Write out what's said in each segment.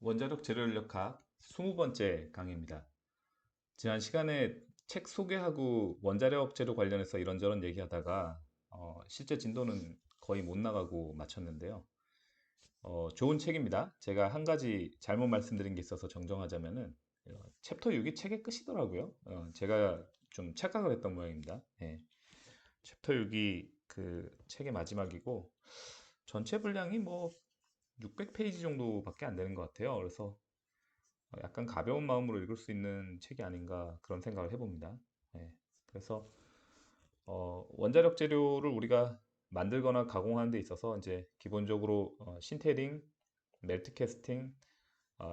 원자력 재료연력학 20번째 강의입니다. 지난 시간에 책 소개하고 원자력 재료 관련해서 이런저런 얘기하다가 실제 진도는 거의 못 나가고 마쳤는데요. 좋은 책입니다. 제가 한 가지 잘못 말씀드린 게 있어서 정정하자면은 챕터 6이 책의 끝이더라고요. 제가 좀 착각을 했던 모양입니다. 예. 챕터 6이 그 책의 마지막이고 전체 분량이 뭐 600페이지 정도밖에 안 되는 것 같아요. 그래서 약간 가벼운 마음으로 읽을 수 있는 책이 아닌가 그런 생각을 해봅니다. 예. 그래서 원자력 재료를 우리가 만들거나 가공하는 데 있어서 이제 기본적으로 신테링, 멜트 캐스팅,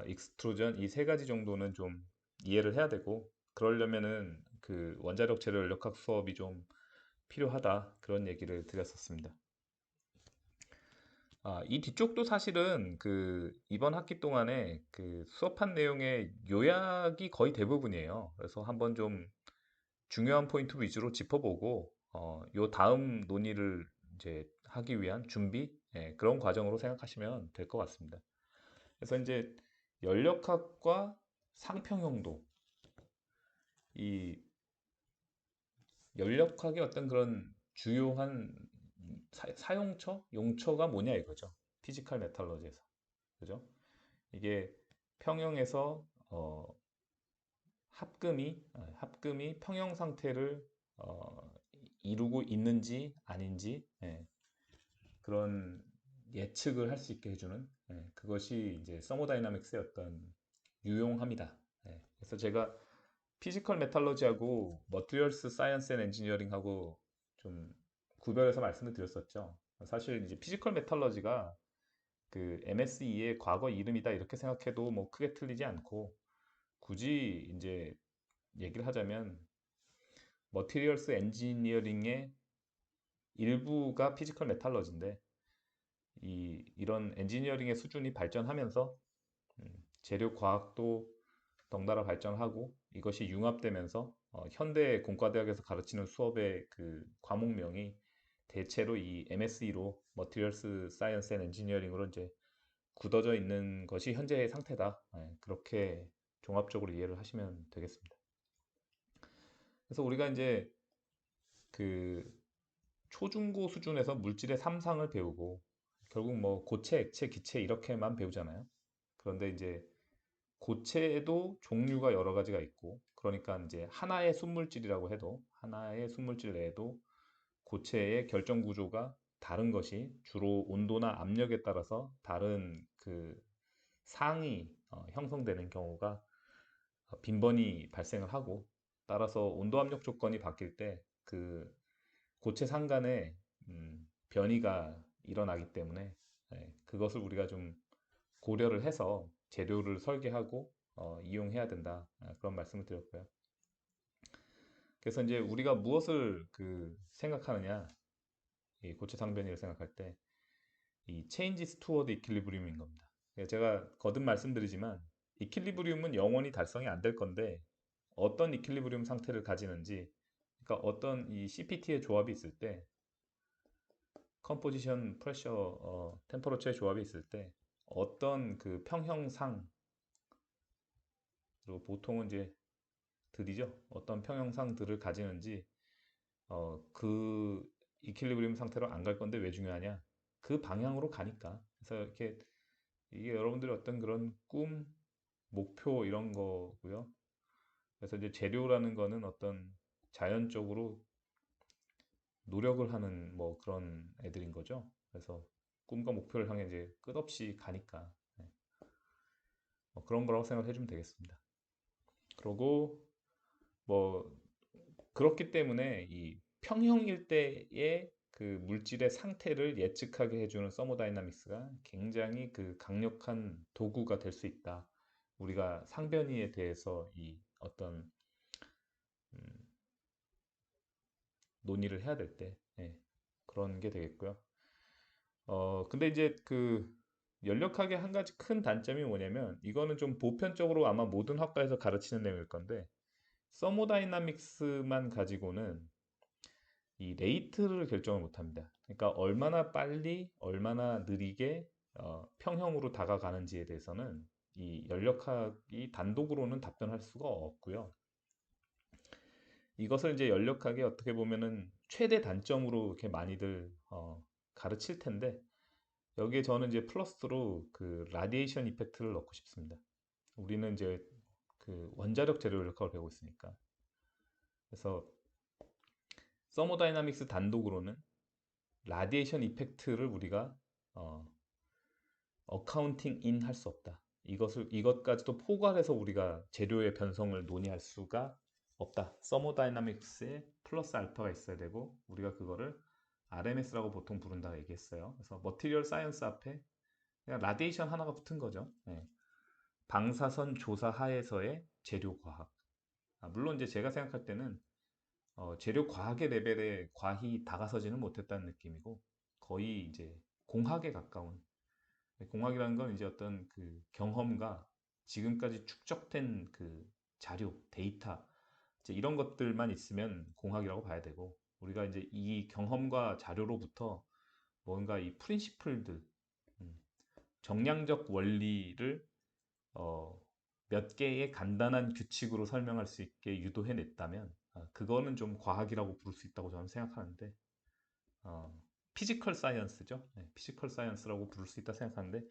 익스트루전 이 세 가지 정도는 좀 이해를 해야 되고 그러려면은 그 원자력 재료 연력학 수업이 좀 필요하다 그런 얘기를 드렸었습니다. 이 뒤쪽도 사실은 그 이번 학기 동안에 그 수업한 내용의 요약이 거의 대부분이에요. 그래서 한번 좀 중요한 포인트 위주로 짚어보고, 요 다음 논의를 이제 하기 위한 준비, 예, 그런 과정으로 생각하시면 될 것 같습니다. 그래서 이제 연력학과 상평형도, 이 연력학의 어떤 그런 주요한 사용처, 용처가 뭐냐 이거죠. 피지컬 메탈러지에서. 그죠? 이게 평형에서 합금이 평형 상태를 이루고 있는지 아닌지 그런 예측을 할 수 있게 해주는 그것이 이제 서모다이나믹스의 어떤 유용함이다. 그래서 제가 피지컬 메탈러지하고 머티리얼스 사이언스 앤 엔지니어링하고 좀 구별해서 말씀을 드렸었죠. 사실 이제 피지컬 메탈러지가 그 MSE의 과거 이름이다 이렇게 생각해도 뭐 크게 틀리지 않고 굳이 이제 얘기를 하자면 머티리얼스 엔지니어링의 일부가 피지컬 메탈러지인데 이런 엔지니어링의 수준이 발전하면서 재료 과학도 덩달아 발전하고 이것이 융합되면서 현대 공과대학에서 가르치는 수업의 그 과목명이 대체로 이 MSE로 머티리얼스 사이언스 앤 엔지니어링으로 이제 굳어져 있는 것이 현재의 상태다. 그렇게 종합적으로 이해를 하시면 되겠습니다. 그래서 우리가 이제 그 초중고 수준에서 물질의 삼상을 배우고 결국 뭐 고체, 액체, 기체 이렇게만 배우잖아요. 그런데 이제 고체에도 종류가 여러 가지가 있고 그러니까 이제 하나의 순물질이라고 해도 하나의 순물질 내에도 고체의 결정 구조가 다른 것이 주로 온도나 압력에 따라서 다른 그 상이 형성되는 경우가 빈번히 발생을 하고 따라서 온도 압력 조건이 바뀔 때 그 고체 상간에 변이가 일어나기 때문에 그것을 우리가 좀 고려를 해서 재료를 설계하고 이용해야 된다 그런 말씀을 드렸고요. 그래서 이제 우리가 무엇을 그 생각하느냐 이 고체 상변이를 생각할 때 이 체인지스 투워드 이퀄리브리움인 겁니다. 제가 거듭 말씀드리지만 이퀄리브리움은 영원히 달성이 안 될 건데 어떤 이퀄리브리움 상태를 가지는지 그러니까 어떤 이 CPT의 조합이 있을 때 컴포지션, 프레셔, 템퍼러처의 조합이 있을 때 어떤 그 평형상 그리고 보통은 이제 들이죠. 어떤 평형상들을 가지는지 그 이퀄리브리움 상태로 안 갈 건데 왜 중요하냐? 그 방향으로 가니까. 그래서 이렇게 이게 여러분들의 어떤 그런 꿈, 목표 이런 거고요. 그래서 이제 재료라는 거는 어떤 자연적으로 노력을 하는 뭐 그런 애들인 거죠. 그래서 꿈과 목표를 향해 이제 끝없이 가니까 그런 거라고 생각해 주면 되겠습니다. 그리고 뭐 그렇기 때문에 이 평형일 때의 그 물질의 상태를 예측하게 해주는 서모다이나믹스가 굉장히 그 강력한 도구가 될 수 있다. 우리가 상변이에 대해서 이 어떤 음, 논의를 해야 될 때 그런 게 되겠고요. 근데 이제 그 연력학의 한 가지 큰 단점이 뭐냐면 이거는 좀 보편적으로 아마 모든 학과에서 가르치는 내용일 건데 서모다이나믹스만 가지고는 이 레이트를 결정을 못 합니다. 그러니까 얼마나 빨리, 얼마나 느리게 평형으로 다가가는지에 대해서는 이 연력학이 단독으로는 답변할 수가 없고요. 이것을 이제 연력학의 어떻게 보면은 최대 단점으로 이렇게 많이들 가르칠 텐데, 여기에 저는 이제 플러스로 그 라디에이션 이펙트를 넣고 싶습니다. 우리는 이제 그 원자력 재료 연력학을 배우고 있으니까. 그래서 서모다이나믹스 단독으로는 라디에이션 이펙트를 우리가 어카운팅 인 할 수 없다. 이것까지도 포괄해서 우리가 재료의 변성을 논의할 수가 없다. 서모다이나믹스에 플러스 알파가 있어야 되고, 우리가 그거를 RMS라고 보통 부른다고 얘기했어요. 그래서 머티리얼 사이언스 앞에 그냥 라디에이션 하나가 붙은 거죠. 네. 방사선 조사 하에서의 재료 과학. 물론 이제 제가 생각할 때는 재료 과학의 레벨에 과히 다가서지는 못했다는 느낌이고, 거의 이제 공학에 가까운. 공학이라는 건 이제 어떤 그 경험과 지금까지 축적된 그 자료, 데이터, 이제 이런 것들만 있으면 공학이라고 봐야 되고, 우리가 이제 이 경험과 자료로부터 뭔가 이 프린시플들, 정량적 원리를 몇 개의 간단한 규칙으로 설명할 수 있게 유도해냈다면, 그거는 좀 과학이라고 부를 수 있다고 저는 생각하는데, 피지컬 사이언스죠. 네, 피지컬 사이언스라고 부를 수 있다 생각하는데,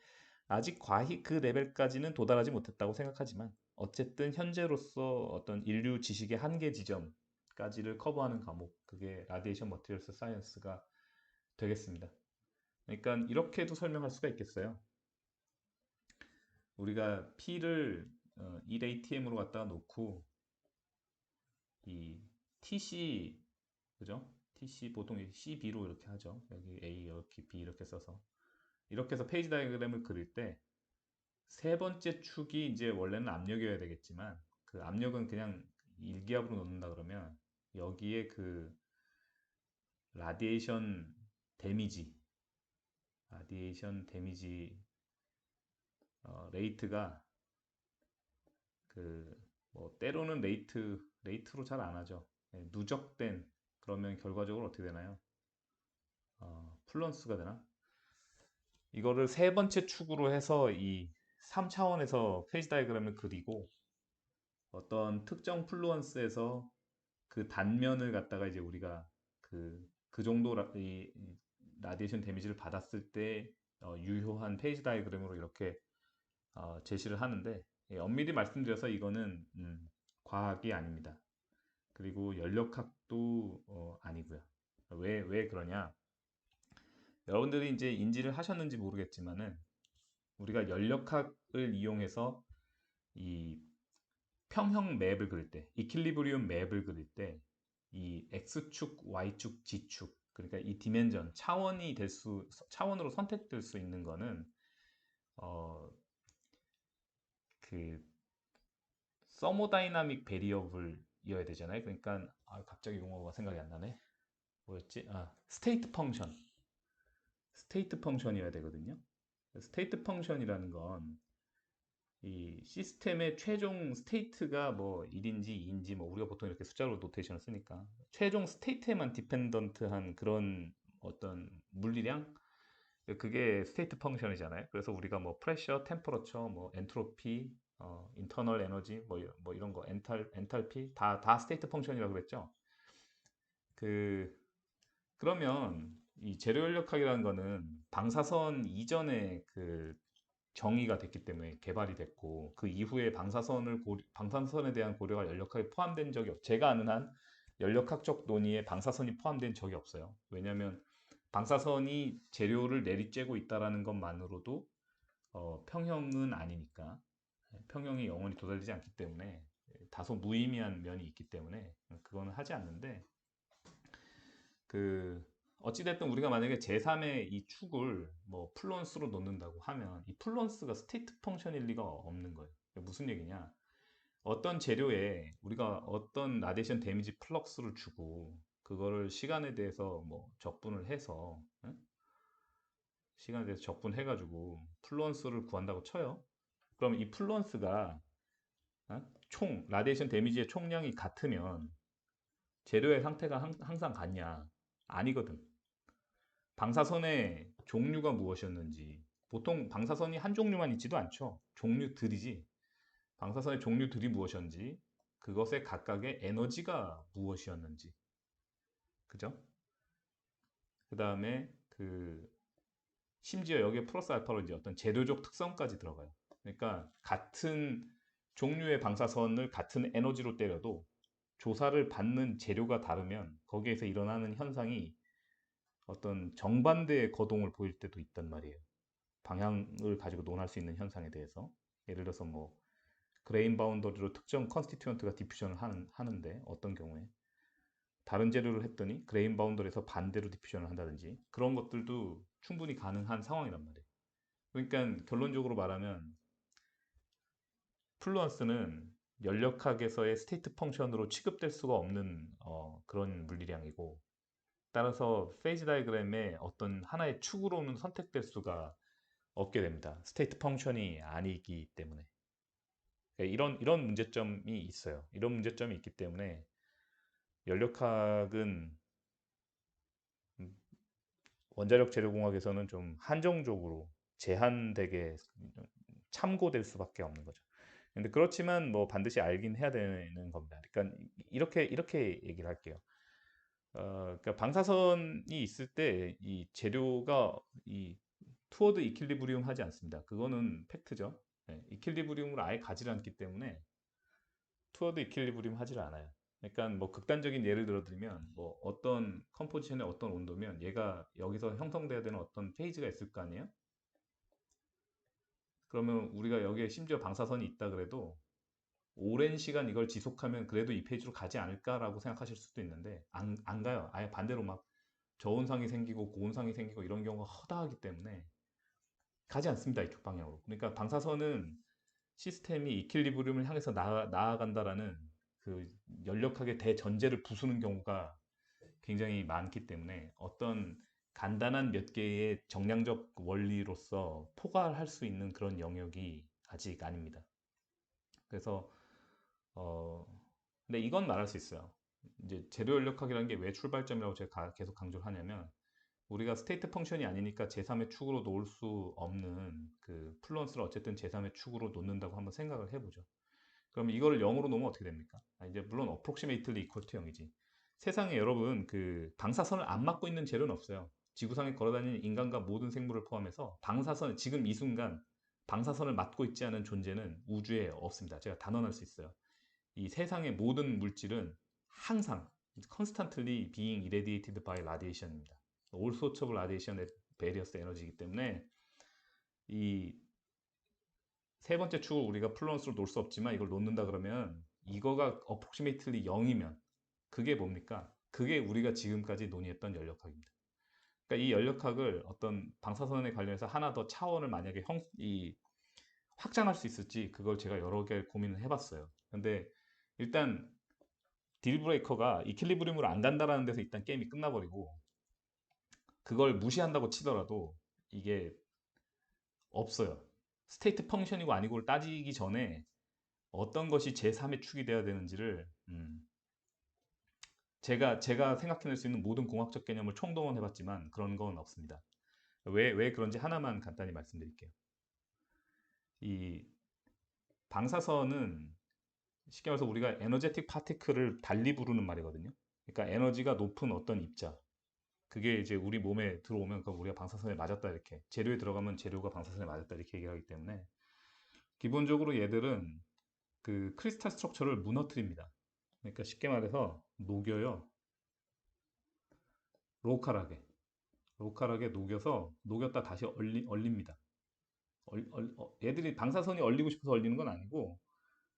아직 과히 그 레벨까지는 도달하지 못했다고 생각하지만, 어쨌든 현재로서 어떤 인류 지식의 한계 지점까지를 커버하는 과목, 그게 라디에이션 머티리얼스 사이언스가 되겠습니다. 그러니까 이렇게도 설명할 수가 있겠어요. 우리가 P를 1ATM으로 갖다가 놓고, 이 TC, 그죠? TC 보통 CB로 이렇게 하죠. 여기 A 이렇게 B 이렇게 써서 이렇게 해서 페이지 다이어그램을 그릴 때 세 번째 축이 이제 원래는 압력이어야 되겠지만, 그 압력은 그냥 일기압으로 놓는다 그러면 여기에 그 라디에이션 데미지, 라디에이션 데미지 레이트가 그 뭐 때로는 레이트로 잘 안 하죠. 네, 누적된, 그러면 결과적으로 어떻게 되나요? 플런스가 되나? 이거를 세 번째 축으로 해서 이 3차원에서 페이지 다이어그램을 그리고, 어떤 특정 플루언스에서 그 단면을 갖다가 이제 우리가 그 정도 이 라디에이션 데미지를 받았을 때 유효한 페이지 다이어그램으로 이렇게 제시를 하는데, 엄밀히 말씀드려서 이거는 과학이 아닙니다. 그리고 연력학도 아니고요. 왜 그러냐? 여러분들이 이제 인지를 하셨는지 모르겠지만은, 우리가 연력학을 이용해서 이 평형 맵을 그릴 때, 이퀄리브리움 맵을 그릴 때, 이 X축, Y축, G축, 그러니까 이 디멘전, 차원으로 선택될 수 있는 거는, 어, 그, 서모다이나믹 베리어블이어야 되잖아요. 그러니까, 갑자기 용어가 생각이 안 나네. 뭐였지? 스테이트 펑션. 스테이트 펑션이어야 되거든요. 스테이트 펑션이라는 건 이 시스템의 최종 스테이트가 뭐 1인지 2인지, 뭐 우리가 보통 이렇게 숫자로 노테이션을 쓰니까 최종 스테이트에만 디펜던트한 그런 어떤 물리량, 그게 스테이트 펑션이잖아요. 그래서 우리가 뭐 프레셔, 템퍼러처, 뭐 엔트로피, 인터널 에너지, 뭐 이런 거, 엔탈피 다 스테이트 펑션이라고 그랬죠. 그 그러면 이 재료 연력학이라는 거는 방사선 이전에 그 정의가 됐기 때문에 개발이 됐고, 그 이후에 방사선에 대한 고려가 연력학에 포함된 적이 제가 아는 한 연력학적 논의에 방사선이 포함된 적이 없어요. 왜냐하면 방사선이 재료를 내리쬐고 있다라는 것만으로도 평형은 아니니까, 평형이 영원히 도달되지 않기 때문에, 다소 무의미한 면이 있기 때문에 그거는 하지 않는데, 그 어찌됐든 우리가 만약에 제3의 이 축을 뭐 플루언스로 놓는다고 하면, 이 플루언스가 스테이트 펑션일 리가 없는 거예요. 무슨 얘기냐? 어떤 재료에 우리가 어떤 라디에이션 데미지 플럭스를 주고, 그거를 시간에 대해서 뭐 적분을 해서, 응? 시간에 대해서 적분해가지고 플루언스를 구한다고 쳐요. 그럼 이 플루언스가 총 라디에이션 데미지의 총량이 같으면 재료의 상태가 항상 같냐? 아니거든. 방사선의 종류가 무엇이었는지, 보통 방사선이 한 종류만 있지도 않죠. 종류들이지 방사선의 종류들이 무엇이었는지 그것의 각각의 에너지가 무엇이었는지 그죠? 그 다음에 심지어 여기에 플러스 알파로 이제 어떤 재료적 특성까지 들어가요. 그러니까 같은 종류의 방사선을 같은 에너지로 때려도 조사를 받는 재료가 다르면 거기에서 일어나는 현상이 어떤 정반대의 거동을 보일 때도 있단 말이에요. 방향을 가지고 논할 수 있는 현상에 대해서. 예를 들어서 뭐 그레인 바운더리로 특정 컨스티튜언트가 디퓨전을 하는데 어떤 경우에 다른 재료를 했더니 그레인 바운더리에서 반대로 디퓨전을 한다든지 그런 것들도 충분히 가능한 상황이란 말이에요. 그러니까 결론적으로 말하면 플루언스는 연력학에서의 스테이트 펑션으로 취급될 수가 없는 그런 물리량이고 따라서 페이지 다이그램의 어떤 하나의 축으로는 선택될 수가 없게 됩니다. 스테이트 펑션이 아니기 때문에. 그러니까 이런 문제점이 있어요. 이런 문제점이 있기 때문에 연력학은 원자력 재료공학에서는 좀 한정적으로 제한되게 참고될 수밖에 없는 거죠. 근데 그렇지만 뭐 반드시 알긴 해야 되는 겁니다. 그러니까 이렇게 얘기를 할게요. 그러니까 방사선이 있을 때 이 재료가 이 투어드 이퀄리브리움 하지 않습니다. 그거는 팩트죠. 네, 이퀄리브리움을 아예 가지 않기 때문에 투어드 이퀄리브리움 하지를 않아요. 그러니까 뭐 극단적인 예를 들어드리면 뭐 어떤 컴포지션의 어떤 온도면 얘가 여기서 형성돼야 되는 어떤 페이지가 있을 거 아니에요? 그러면 우리가 여기에 심지어 방사선이 있다 그래도 오랜 시간 이걸 지속하면 그래도 이 페이지로 가지 않을까라고 생각하실 수도 있는데 안 가요. 아예 반대로 막 저온상이 생기고 고온상이 생기고 이런 경우가 허다하기 때문에 가지 않습니다. 이쪽 방향으로. 그러니까 방사선은 시스템이 이퀄리브리움을 향해서 나아간다라는 그 연력학의 대전제를 부수는 경우가 굉장히 많기 때문에 어떤 간단한 몇 개의 정량적 원리로서 포괄할 수 있는 그런 영역이 아직 아닙니다. 그래서 어 근데 이건 말할 수 있어요. 이제 재료 연력학이라는 게 왜 출발점이라고 제가 계속 강조를 하냐면 우리가 스테이트 펑션이 아니니까 제3의 축으로 놓을 수 없는 그 플루언스를 어쨌든 제3의 축으로 놓는다고 한번 생각을 해보죠. 그럼 이거를 0으로 놓으면 어떻게 됩니까? 이제 물론 approximately equal to 0이지. 세상에 여러분 그 방사선을 안 맞고 있는 재료는 없어요. 지구상에 걸어다니는 인간과 모든 생물을 포함해서 방사선 지금 이 순간 방사선을 맞고 있지 않은 존재는 우주에 없습니다. 제가 단언할 수 있어요. 이 세상의 모든 물질은 항상 constantly being irradiated by radiation입니다. all sorts of radiation at various energy이기 때문에 이 세 번째 축을 우리가 플러스로 놓을 수 없지만 이걸 놓는다 그러면 이거가 approximately 0이면 그게 뭡니까? 그게 우리가 지금까지 논의했던 연력학입니다. 그러니까 이 연력학을 어떤 방사선에 관련해서 하나 더 차원을 만약에 확장할 수 있을지 그걸 제가 여러 개 고민을 해봤어요. 근데 일단 딜브레이커가 이퀄리브리움으로 안 간다라는 데서 일단 게임이 끝나버리고 그걸 무시한다고 치더라도 이게 없어요. 스테이트 펑션이고 아니고를 따지기 전에 어떤 것이 제3의 축이 되어야 되는지를 제가 생각해낼 수 있는 모든 공학적 개념을 총동원해봤지만 그런 건 없습니다. 왜 그런지 하나만 간단히 말씀드릴게요. 이 방사선은 쉽게 말해서 우리가 에너제틱 파티클을 달리 부르는 말이거든요. 그러니까 에너지가 높은 어떤 입자. 그게 이제 우리 몸에 들어오면 그럼 우리가 방사선에 맞았다 이렇게 재료에 들어가면 재료가 방사선에 맞았다 이렇게 얘기하기 때문에 기본적으로 얘들은 그 크리스탈 스트럭처를 무너뜨립니다. 그러니까 쉽게 말해서 녹여요. 로컬하게 녹여서 녹였다 다시 얼립니다. 얘들이 방사선이 얼리고 싶어서 얼리는 건 아니고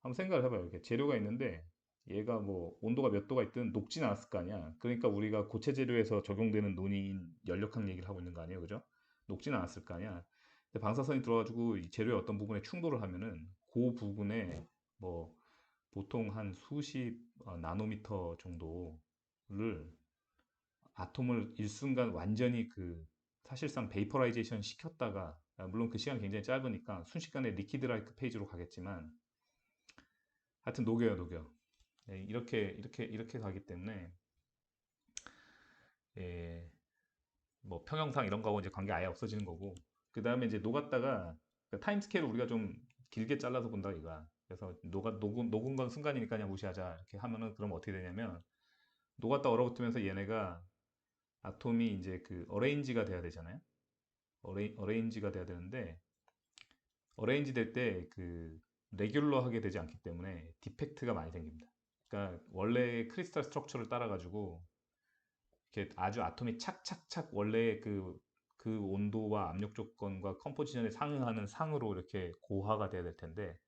한번 생각을 해봐요. 이렇게 재료가 있는데 얘가 뭐 온도가 몇 도가 있든 녹진 않았을 거 아니야. 그러니까 우리가 고체 재료에서 적용되는 논의인 연력학 얘기를 하고 있는 거 아니에요, 그죠? 녹진 않았을 거 아니야. 근데 방사선이 들어가지고 이 재료의 어떤 부분에 충돌을 하면은 그 부분에 뭐 보통 한 수십 나노미터 정도를 아톰을 일순간 완전히 그 사실상 베이퍼라이제이션 시켰다가 물론 그 시간이 굉장히 짧으니까 순식간에 리퀴드 라이크 페이지로 가겠지만 하여튼 녹여. 네, 이렇게 가기 때문에 예, 뭐 평형상 이런 거하고 이제 관계 아예 없어지는 거고 그 다음에 이제 녹았다가 그 타임 스케일을 우리가 좀 길게 잘라서 본다 이거야. 그래서 녹은 건 순간이니까 그냥 무시하자 이렇게 하면은 그럼 어떻게 되냐면 녹았다 얼어붙으면서 얘네가 아톰이 이제 그 어레인지가 돼야 되잖아요. 어레인지가 돼야 되는데 어레인지 될 때 그 레귤러하게 되지 않기 때문에 디펙트가 많이 생깁니다. 그러니까 원래 크리스탈 스트럭처를 따라 가지고 이렇게 아주 아톰이 착착착 원래 그 온도와 압력 조건과 컴포지션에 상응하는 상으로 이렇게 고화가 돼야 될 텐데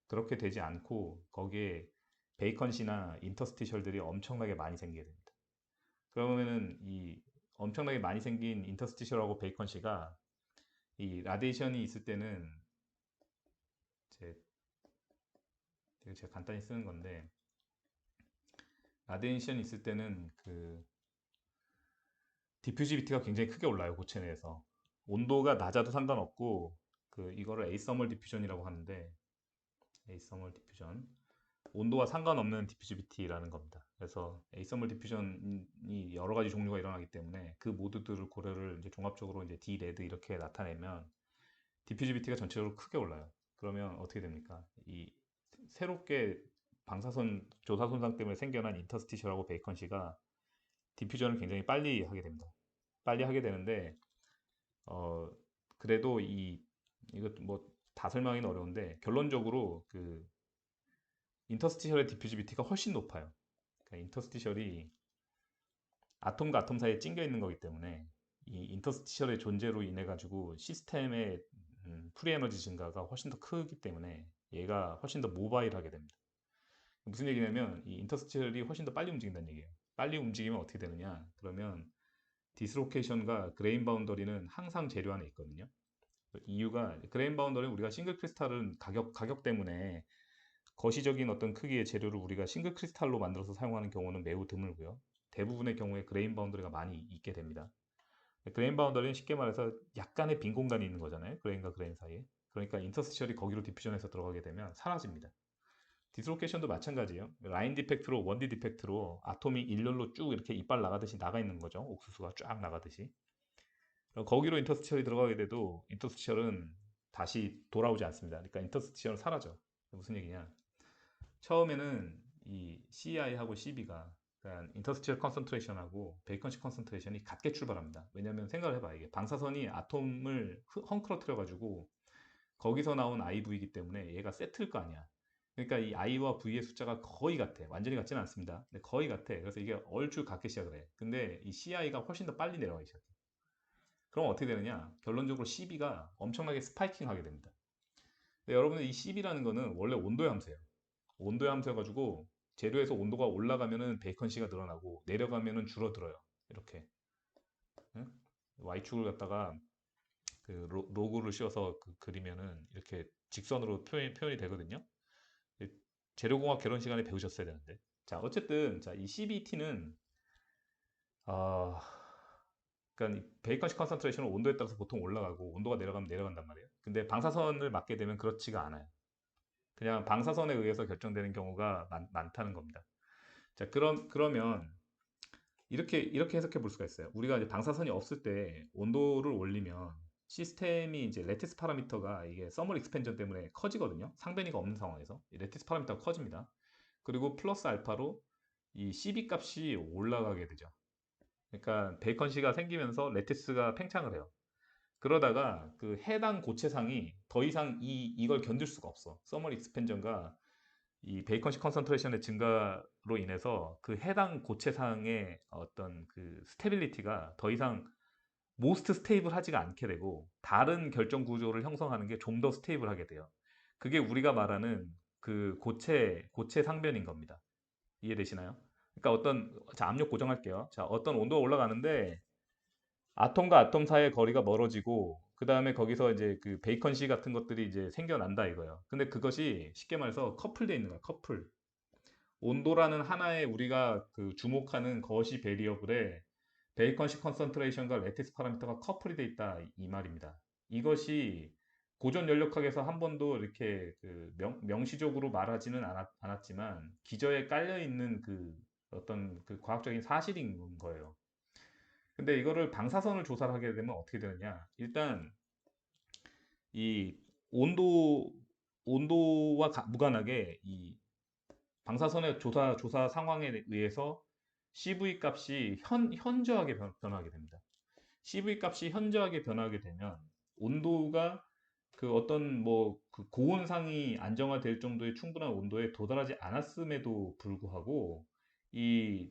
그렇게 되지 않고 거기에 베이컨시나 인터스티셜들이 엄청나게 많이 생기게 됩니다. 그러면은 이 엄청나게 많이 생긴 인터스티셜하고 베이컨시가 이 라디에이션이 있을 때는 제 이거 제가 간단히 쓰는 건데 라디에이션이 있을 때는 그 디퓨지비티가 굉장히 크게 올라요. 고체 내에서 온도가 낮아도 상관없고 그 이거를 에이서멀 디퓨전이라고 하는데 에이서멀 디퓨전 온도와 상관없는 디퓨지비티라는 겁니다. 그래서 에이서멀 디퓨전이 여러 가지 종류가 일어나기 때문에 그 모드들을 고려를 이제 종합적으로 이제 D, 레드 이렇게 나타내면 디퓨지비티가 전체적으로 크게 올라요. 그러면 어떻게 됩니까? 이 새롭게 방사선 조사 손상 때문에 생겨난 인터스티셜하고 베이컨시가 디퓨전을 굉장히 빨리 하게 됩니다. 빨리 하게 되는데 어 그래도 이거 뭐 다 설명하기는 어려운데 결론적으로 그 인터스티셜의 디퓨지비티가 훨씬 높아요. 그러니까 인터스티셜이 아톰과 아톰 사이에 찡겨 있는 거기 때문에 이 인터스티셜의 존재로 인해 가지고 시스템의 프리 에너지 증가가 훨씬 더 크기 때문에 얘가 훨씬 더 모바일하게 됩니다. 무슨 얘기냐면 이 인터스티셜이 훨씬 더 빨리 움직인다는 얘기예요. 빨리 움직이면 어떻게 되느냐? 그러면 디스로케이션과 그레인 바운더리는 항상 재료 안에 있거든요. 이유가 그레인 바운더리는 우리가 싱글 크리스탈은 가격 때문에 거시적인 어떤 크기의 재료를 우리가 싱글 크리스탈로 만들어서 사용하는 경우는 매우 드물고요. 대부분의 경우에 그레인 바운더리가 많이 있게 됩니다. 그레인 바운더리는 쉽게 말해서 약간의 빈 공간이 있는 거잖아요. 그레인과 그레인 사이에. 그러니까 인터스티셜이 거기로 디퓨전해서 들어가게 되면 사라집니다. 디스로케이션도 마찬가지예요. 라인 디펙트로 원디 디펙트로 아톰이 일렬로 쭉 이렇게 이빨 나가듯이 나가 있는 거죠. 옥수수가 쫙 나가듯이. 거기로 인터스티셜이 들어가게 돼도 인터스티셜은 다시 돌아오지 않습니다. 그러니까 인터스티셜은 사라져. 무슨 얘기냐? 처음에는 이 CEI하고 CB가 그러니까 인터스티셜 컨센트레이션하고 베이컨식 컨센트레이션이 같게 출발합니다. 왜냐하면 생각을 해봐. 이게 방사선이 아톰을 헝클어뜨려 가지고 거기서 나온 IV이기 때문에 얘가 세트일 거 아니야. 그러니까 이 I와 V의 숫자가 거의 같아. 완전히 같지는 않습니다. 근데 거의 같아. 그래서 이게 얼추 같게 시작을 해. 근데 이 CI가 훨씬 더 빨리 내려가기 시작해. 그럼 어떻게 되느냐? 결론적으로 CB가 엄청나게 스파이킹 하게 됩니다. 여러분들 이 CB라는 거는 원래 온도의 함수예요. 온도의 함수여가지고 재료에서 온도가 올라가면은 베이컨시가 늘어나고 내려가면은 줄어들어요. 이렇게 응? Y축을 갖다가 그 로그를 씌워서 그리면은 이렇게 직선으로 표현이 되거든요. 재료공학 개론 시간에 배우셨어야 되는데. 자, 어쨌든 이 CBT는 아 그러니까 베이컨식 컨센트레이션은 온도에 따라서 보통 올라가고 온도가 내려가면 내려간단 말이에요. 근데 방사선을 맞게 되면 그렇지가 않아요. 그냥 방사선에 의해서 결정되는 경우가 많다는 겁니다. 자, 그러면 이렇게 해석해 볼 수가 있어요. 우리가 이제 방사선이 없을 때 온도를 올리면 시스템이 이제 레티스 파라미터가 이게 서멀 익스펜전 때문에 커지거든요. 상변이가 없는 상황에서 이 레티스 파라미터가 커집니다. 그리고 플러스 알파로 이 CB 값이 올라가게 되죠. 그러니까 베이컨시가 생기면서 레티스가 팽창을 해요. 그러다가 그 해당 고체상이 더 이상 이걸 견딜 수가 없어. 서멀 익스펜전과 이 베이컨식 컨센트레이션의 증가로 인해서 그 해당 고체상의 어떤 그 스테빌리티가 더 이상 모스트 스테이블하지가 않게 되고 다른 결정 구조를 형성하는 게 좀 더 스테이블하게 돼요. 그게 우리가 말하는 그 고체 상변인 겁니다. 이해되시나요? 그러니까 자, 압력 고정할게요. 자, 어떤 온도가 올라가는데 아톰과 아톰 사이의 거리가 멀어지고 그 다음에 거기서 이제 그 베이컨시 같은 것들이 이제 생겨난다 이거예요. 근데 그것이 쉽게 말해서 커플되어 있는 거야. 커플. 온도라는 하나의 우리가 그 주목하는 거시 베리어블에 베이컨식 컨센트레이션과 레티스 파라미터가 커플이 돼 있다 이 말입니다. 이것이 고전 연력학에서 한 번도 이렇게 그 명시적으로 말하지는 않았지만 기저에 깔려 있는 그 어떤 그 과학적인 사실인 거예요. 근데 이거를 방사선을 조사를 하게 되면 어떻게 되느냐? 일단 이 온도 온도와 무관하게 이 방사선의 조사 상황에 의해서 CV 값이 현저하게 변하게 됩니다. CV 값이 현저하게 변하게 되면 온도가 그 어떤 뭐 그 고온상이 안정화될 정도의 충분한 온도에 도달하지 않았음에도 불구하고 이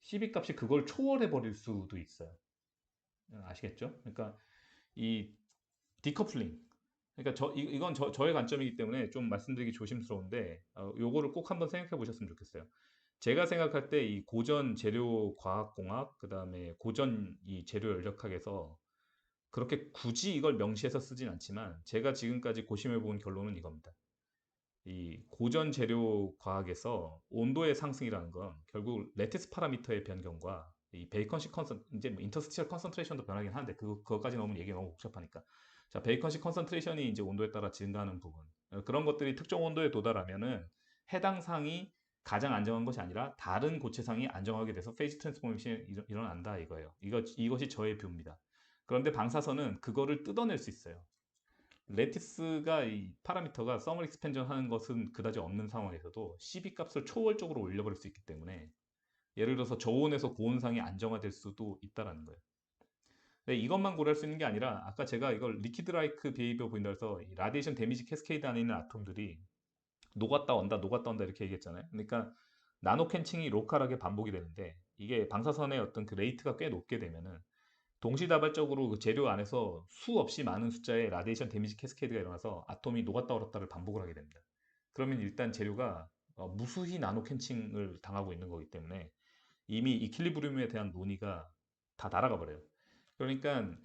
CV 값이 그걸 초월해 버릴 수도 있어요. 아시겠죠? 그러니까 이 디커플링. 그러니까 이건 저의 관점이기 때문에 좀 말씀드리기 조심스러운데 요거를 꼭 한번 생각해 보셨으면 좋겠어요. 제가 생각할 때 이 고전 재료 과학공학 그다음에 고전 이 재료 연력학에서 그렇게 굳이 이걸 명시해서 쓰진 않지만 제가 지금까지 고심해 본 결론은 이겁니다. 이 고전 재료 과학에서 온도의 상승이라는 건 결국 레티스 파라미터의 변경과 이 베이컨식 이제 뭐 인터스티셜 컨센트레이션도 변하긴 하는데 그거까지 너무 얘기가 너무 복잡하니까 자 베이컨식 컨센트레이션이 이제 온도에 따라 증가하는 부분 그런 것들이 특정 온도에 도달하면은 해당 상이 가장 안정한 것이 아니라 다른 고체상이 안정하게 돼서 페이즈 트랜스포메이션이 일어난다 이거예요. 이것이 저의 뷰입니다. 그런데 방사선은 그거를 뜯어낼 수 있어요. 레티스가 이 파라미터가 서멀 익스펜전 하는 것은 그다지 없는 상황에서도 CV 값을 초월적으로 올려버릴 수 있기 때문에 예를 들어서 저온에서 고온상이 안정화될 수도 있다라는 거예요. 근데 이것만 고려할 수 있는 게 아니라 아까 제가 이걸 리퀴드 라이크 비헤이비어 보인다 해서 라디에이션 데미지 캐스케이드 안에 있는 아톰들이 녹았다 온다 녹았다 온다 이렇게 얘기했잖아요. 그러니까 나노 캔칭이 로컬하게 반복이 되는데 이게 방사선의 어떤 그 레이트가 꽤 높게 되면은 동시다발적으로 그 재료 안에서 수없이 많은 숫자의 라디에이션 데미지 캐스케이드가 일어나서 아톰이 녹았다 얼었다를 반복을 하게 됩니다. 그러면 일단 재료가 무수히 나노 캔칭을 당하고 있는 거기 때문에 이미 이퀄리브리움에 대한 논의가 다 날아가 버려요. 그러니까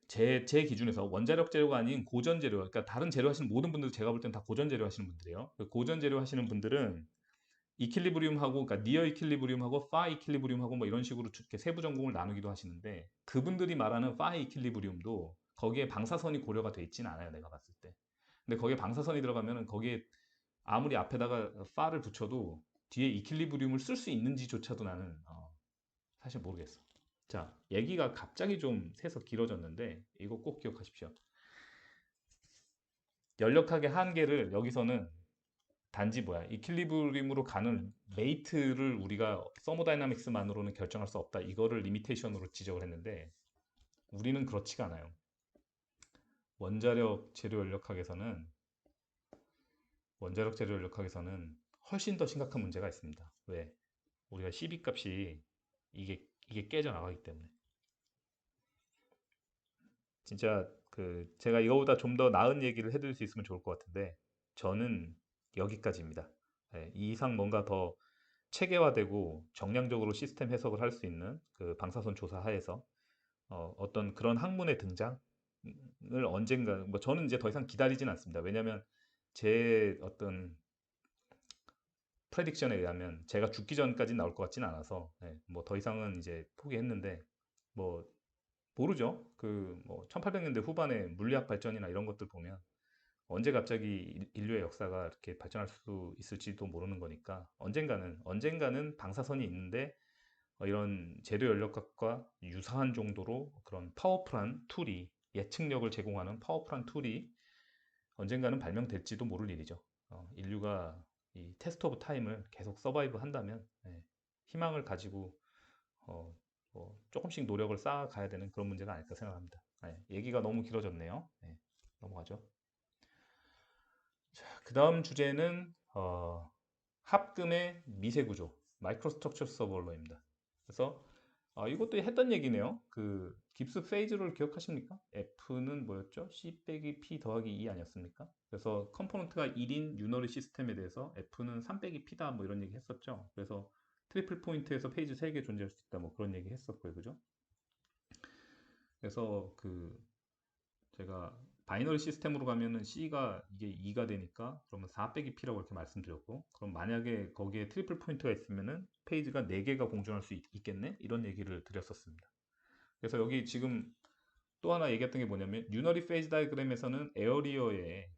제 기준에서 원자력 재료가 아닌 고전 재료, 그러니까 다른 재료 하시는 모든 분들 제가 볼 땐 다 고전 재료 하시는 분들이에요. 그 고전 재료 하시는 분들은 이퀄리브리움하고 그러니까 니어 이퀄리브리움하고 파 이퀄리브리움하고 뭐 이런 식으로 이렇게 세부 전공을 나누기도 하시는데 그분들이 말하는 파 이퀄리브리움도 거기에 방사선이 고려가 돼 있지는 않아요. 내가 봤을 때. 근데 거기에 방사선이 들어가면은 거기에 아무리 앞에다가 파를 붙여도 뒤에 이퀄리브리움을 쓸 수 있는지조차도 나는 사실 모르겠어. 자, 얘기가 갑자기 좀 새서 길어졌는데 이거 꼭 기억하십시오. 연력학의 한계를 여기서는 단지 뭐야 이퀄리브리움으로 가는 레이트를 우리가 서모다이나믹스만으로는 결정할 수 없다 이거를 리미테이션으로 지적을 했는데 우리는 그렇지가 않아요. 원자력 재료 연력학에서는 훨씬 더 심각한 문제가 있습니다. 왜? 우리가 CV 값이 이게 깨져 나가기 때문에 진짜 그 제가 이거보다 좀 더 나은 얘기를 해드릴 수 있으면 좋을 것 같은데 저는 여기까지입니다. 네, 이 이상 뭔가 더 체계화되고 정량적으로 시스템 해석을 할 수 있는 그 방사선 조사 하에서 어떤 그런 학문의 등장을 언젠가 뭐 저는 이제 더 이상 기다리진 않습니다. 왜냐하면 제 어떤 프레딕션에 의하면 제가 죽기 전까지 나올 것 같지는 않아서 뭐 더 이상은 이제 포기했는데 뭐 모르죠. 그 뭐 1800년대 후반에 물리학 발전이나 이런 것들 보면 언제 갑자기 인류의 역사가 이렇게 발전할 수 있을지도 모르는 거니까 언젠가는 방사선이 있는데 이런 재료 연력학과 유사한 정도로 그런 파워풀한 툴이 예측력을 제공하는 파워풀한 툴이 언젠가는 발명될지도 모를 일이죠. 인류가 이 테스트 오브 타임을 계속 서바이브 한다면 희망을 가지고 뭐 조금씩 노력을 쌓아가야 되는 그런 문제가 아닐까 생각합니다. 얘기가 너무 길어졌네요. 넘어가죠. 그 다음 주제는 합금의 미세 구조, 마이크로스트럭처 서버러입니다. 그래서 이것도 했던 얘기네요. 그 깁스 페이즈를 기억하십니까? F는 뭐였죠? C 빼기 P 더하기 E 아니었습니까? 그래서 컴포넌트가 1인 유너리 시스템에 대해서 F는 3 빼기 P다 뭐 이런 얘기 했었죠. 그래서 트리플 포인트에서 페이지 3개 존재할 수 있다 뭐 그런 얘기 했었고요. 그죠? 그래서 그 제가 바이너리 시스템으로 가면은 C가 이게 2가 되니까 그러면 4 빼기 P라고 이렇게 말씀드렸고 그럼 만약에 거기에 트리플 포인트가 있으면은 페이지가 4개가 공존할 수 있겠네? 이런 얘기를 드렸었습니다. 그래서 여기 지금 또 하나 얘기했던 게 뭐냐면 유너리 페이지 다이그램에서는 에어리어에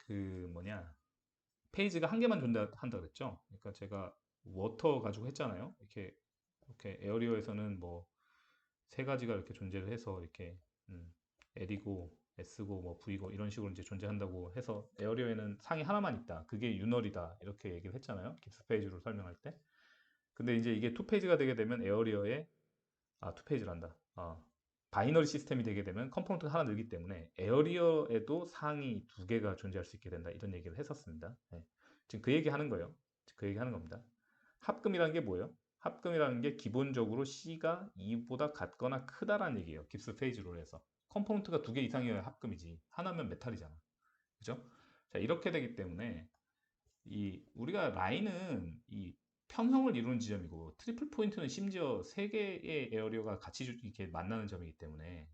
그 뭐냐 페이지가 한 개만 존재한다 그랬죠. 그러니까 제가 워터 가지고 했잖아요. 이렇게 에어리어에서는 뭐 세 가지가 이렇게 존재를 해서 이렇게 에리고 S고 뭐 V고 이런 식으로 이제 존재한다고 해서 에어리어에는 상이 하나만 있다. 그게 유널이다. 이렇게 얘기를 했잖아요. 깁스 페이지로 설명할 때. 근데 이제 이게 투페이지가 되게 되면 에어리어에 투페이지란다. 바이너리 시스템이 되게 되면 컴포넌트가 하나 늘기 때문에 에어리어에도 상이 두 개가 존재할 수 있게 된다. 이런 얘기를 했었습니다. 네. 지금 그 얘기 하는 거예요. 그 얘기 하는 겁니다. 합금이라는 게 뭐예요? 합금이라는 게 기본적으로 C가 2보다 같거나 크다라는 얘기예요. 깁스 페이지로 해서. 컴포넌트가 두 개 이상이어야 합금이지. 하나면 메탈이잖아. 그죠? 자, 이렇게 되기 때문에 우리가 라인은 이 평형을 이루는 지점이고 트리플 포인트는 심지어 세 개의 에어리어가 같이 이렇게 만나는 점이기 때문에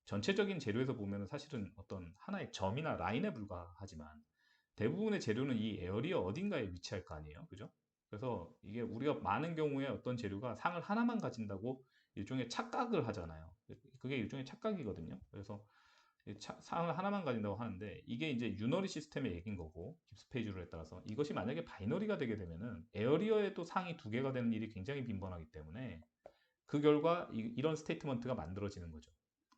전체적인 재료에서 보면 사실은 어떤 하나의 점이나 라인에 불과하지만 대부분의 재료는 이 에어리어 어딘가에 위치할 거 아니에요. 그죠? 그래서 이게 우리가 많은 경우에 어떤 재료가 상을 하나만 가진다고 일종의 착각을 하잖아요. 그게 일종의 착각이거든요. 그래서 상을 하나만 가진다고 하는데 이게 이제 유너리 시스템의 얘기인 거고 깁스 페이지 룰에 따라서 이것이 만약에 바이너리가 되게 되면은 에어리어에도 상이 두 개가 되는 일이 굉장히 빈번하기 때문에 그 결과 이런 스테이트먼트가 만들어지는 거죠.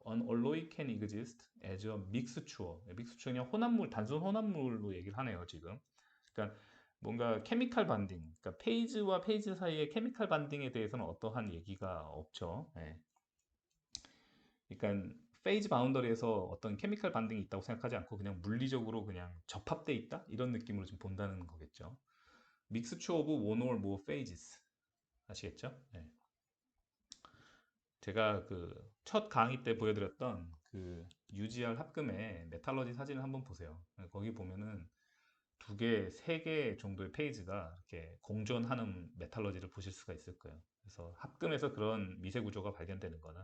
An alloy can exist as a mixture. 믹스처 그냥 혼합물, 단순 혼합물로 얘기를 하네요, 지금. 그러니까 뭔가 케미칼 반딩, 그러니까 페이지와 페이지 사이의 케미칼 반딩에 대해서는 어떠한 얘기가 없죠. 예. 그러니까 페이지 바운더리에서 어떤 케미칼 반딩이 있다고 생각하지 않고 그냥 물리적으로 그냥 접합돼 있다 이런 느낌으로 좀 본다는 거겠죠. 믹스처 오브 one or more phases 아시겠죠? 네. 제가 그 첫 강의 때 보여드렸던 그 UGR 합금의 메탈러지 사진을 한번 보세요. 거기 보면은 두 개, 세 개 정도의 페이지가 이렇게 공존하는 메탈러지를 보실 수가 있을 거예요. 그래서 합금에서 그런 미세 구조가 발견되는 거는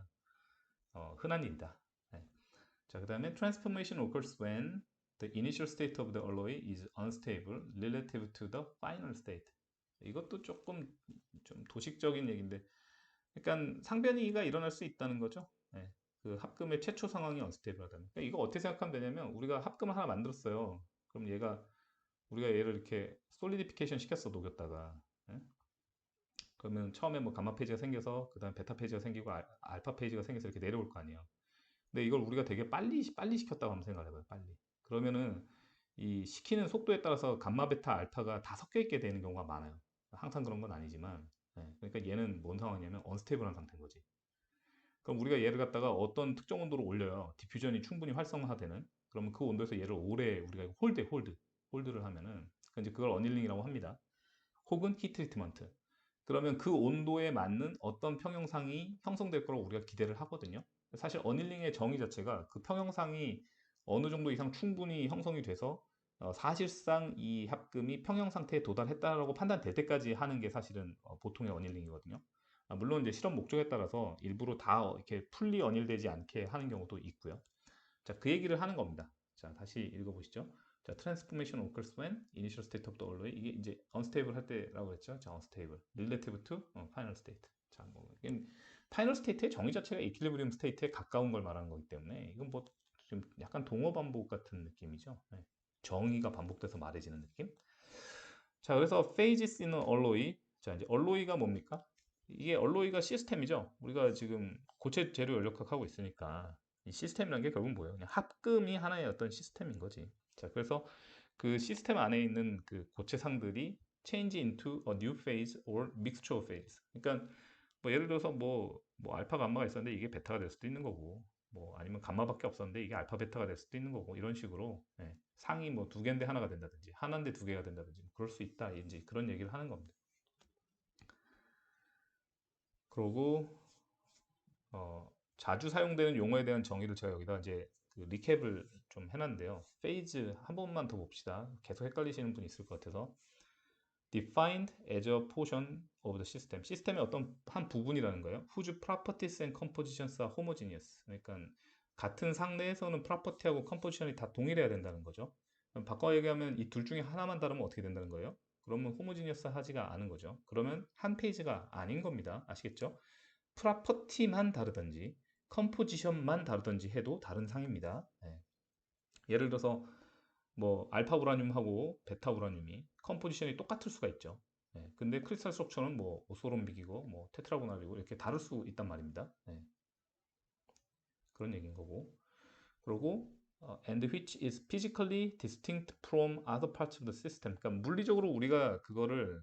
흔한 일이다. 네. 자, 그 다음에 transformation occurs when the initial state of the alloy is unstable relative to the final state. 이것도 조금 좀 도식적인 얘기인데, 그러니까 상변이가 일어날 수 있다는 거죠. 네. 그 합금의 최초 상황이 unstable하다는. 그러니까 이거 어떻게 생각하면 되냐면 우리가 합금을 하나 만들었어요. 그럼 우리가 얘를 이렇게 솔리디피케이션 시켰어 녹였다가. 예? 그러면 처음에 뭐 감마 페이지가 생겨서 그다음 베타 페이지가 생기고 알파 페이지가 생겨서 이렇게 내려올 거 아니에요. 근데 이걸 우리가 되게 빨리 시켰다고 한번 생각을 해봐요. 빨리. 그러면은 이 시키는 속도에 따라서 감마, 베타, 알파가 다 섞여 있게 되는 경우가 많아요. 항상 그런 건 아니지만, 그러니까 얘는 뭔 상황이냐면 언스테이블한 상태인 거지. 그럼 우리가 얘를 갖다가 어떤 특정 온도로 올려요. 디퓨전이 충분히 활성화되는. 그러면 그 온도에서 얘를 오래 우리가 홀드를 하면은 이제 그걸 어닐링이라고 합니다. 혹은 히트 트리트먼트. 그러면 그 온도에 맞는 어떤 평형상이 형성될 거라고 우리가 기대를 하거든요. 사실 어닐링의 정의 자체가 그 평형상이 어느 정도 이상 충분히 형성이 돼서 사실상 이 합금이 평형 상태에 도달했다라고 판단될 때까지 하는 게 사실은 보통의 어닐링이거든요. 물론 이제 실험 목적에 따라서 일부러 다 이렇게 풀리 어닐되지 않게 하는 경우도 있고요. 자, 그 얘기를 하는 겁니다. 자, 다시 읽어보시죠. 자, transformation occurs when initial state of the alloy 이게 이제 unstable 할 때라고 했죠. 자, unstable relative to final state. 자, 뭐 이게 파이널 스테이트의 정의 자체가 이퀄리브리움 스테이트에 가까운 걸 말하는 거기 때문에 이건 뭐 좀 약간 동어 반복 같은 느낌이죠. 네. 정의가 반복돼서 말해지는 느낌. 자, 그래서 phases in alloy. 자, 이제 alloy가 뭡니까? 이게 alloy가 시스템이죠. 우리가 지금 고체 재료 연력학하고 있으니까 이 시스템이라는 게 결국 뭐예요? 그냥 합금이 하나의 어떤 시스템인 거지. 자, 그래서 그 시스템 안에 있는 그 고체상들이 change into a new phase or mixture phase. 그러니까 뭐 예를 들어서 뭐 알파 감마가 있었는데 이게 베타가 될 수도 있는 거고 뭐 아니면 감마밖에 없었는데 이게 알파 베타가 될 수도 있는 거고 이런 식으로 상이 뭐 두 개인데 하나가 된다든지 하나인데 두 개가 된다든지 뭐 그럴 수 있다 이제 그런 얘기를 하는 겁니다. 그러고 자주 사용되는 용어에 대한 정의를 제가 여기다 이제 그 리캡을 좀 해놨는데요. 페이즈 한 번만 더 봅시다. 계속 헷갈리시는 분이 있을 것 같아서. Defined as a portion of the system. 시스템의 어떤 한 부분이라는 거예요. Whose properties and compositions are homogeneous. 그러니까 같은 상내에서는 property하고 composition이 다 동일해야 된다는 거죠. 그럼 바꿔 얘기하면 이 둘 중에 하나만 다르면 어떻게 된다는 거예요? 그러면 homogeneous 하지가 않은 거죠. 그러면 한 페이지가 아닌 겁니다. 아시겠죠? 프로퍼티만 다르든지 컴포지션만 다르든지 해도 다른 상입니다. 예를 들어서 뭐 알파 우라늄하고 베타 우라늄이 컴포지션이 똑같을 수가 있죠. 근데 크리스탈 스트럭처는 뭐 오소롬빅이고 뭐 테트라고나리고 이렇게 다를 수 있단 말입니다. 그런 얘기인 거고. 그리고 and which is physically distinct from other parts of the system. 그러니까 물리적으로 우리가 그거를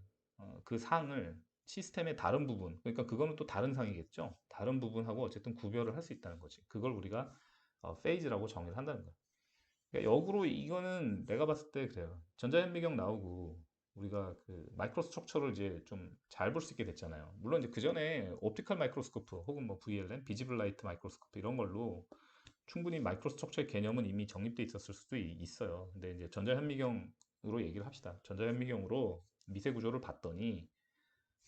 그 상을 시스템의 다른 부분, 그러니까 그거는 또 다른 상이겠죠. 다른 부분하고 어쨌든 구별을 할 수 있다는 거지. 그걸 우리가 페이즈라고 정의를 한다는 거야. 그러니까 역으로 이거는 내가 봤을 때 그래요. 전자현미경 나오고 우리가 그 마이크로 스트럭처를 이제 좀 잘 볼 수 있게 됐잖아요. 물론 이제 그 전에 옵티컬 마이크로스코프 혹은 뭐 VLM, 비지블 라이트 마이크로스코프 이런 걸로 충분히 마이크로 스트럭처의 개념은 이미 정립돼 있었을 수도 있어요. 근데 이제 전자현미경으로 얘기를 합시다. 전자현미경으로 미세 구조를 봤더니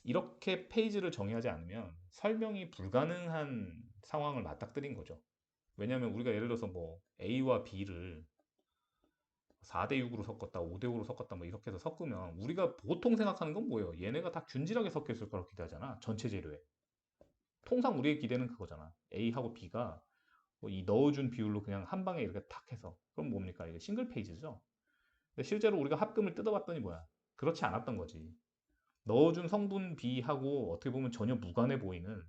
이렇게 페이지를 정의하지 않으면 설명이 불가능한 상황을 맞닥뜨린 거죠. 왜냐하면 우리가 예를 들어서 뭐 A와 B를 4대 6으로 섞었다, 5대 5로 섞었다, 뭐 이렇게 해서 섞으면 우리가 보통 생각하는 건 뭐예요? 얘네가 다 균질하게 섞여 있을 거라고 기대하잖아. 전체 재료에. 통상 우리의 기대는 그거잖아. A하고 B가 뭐이 넣어준 비율로 그냥 한 방에 이렇게 탁 해서. 그럼 뭡니까? 이게 싱글 페이지죠. 근데 실제로 우리가 합금을 뜯어봤더니 뭐야? 그렇지 않았던 거지. 넣어준 성분 B하고 어떻게 보면 전혀 무관해 보이는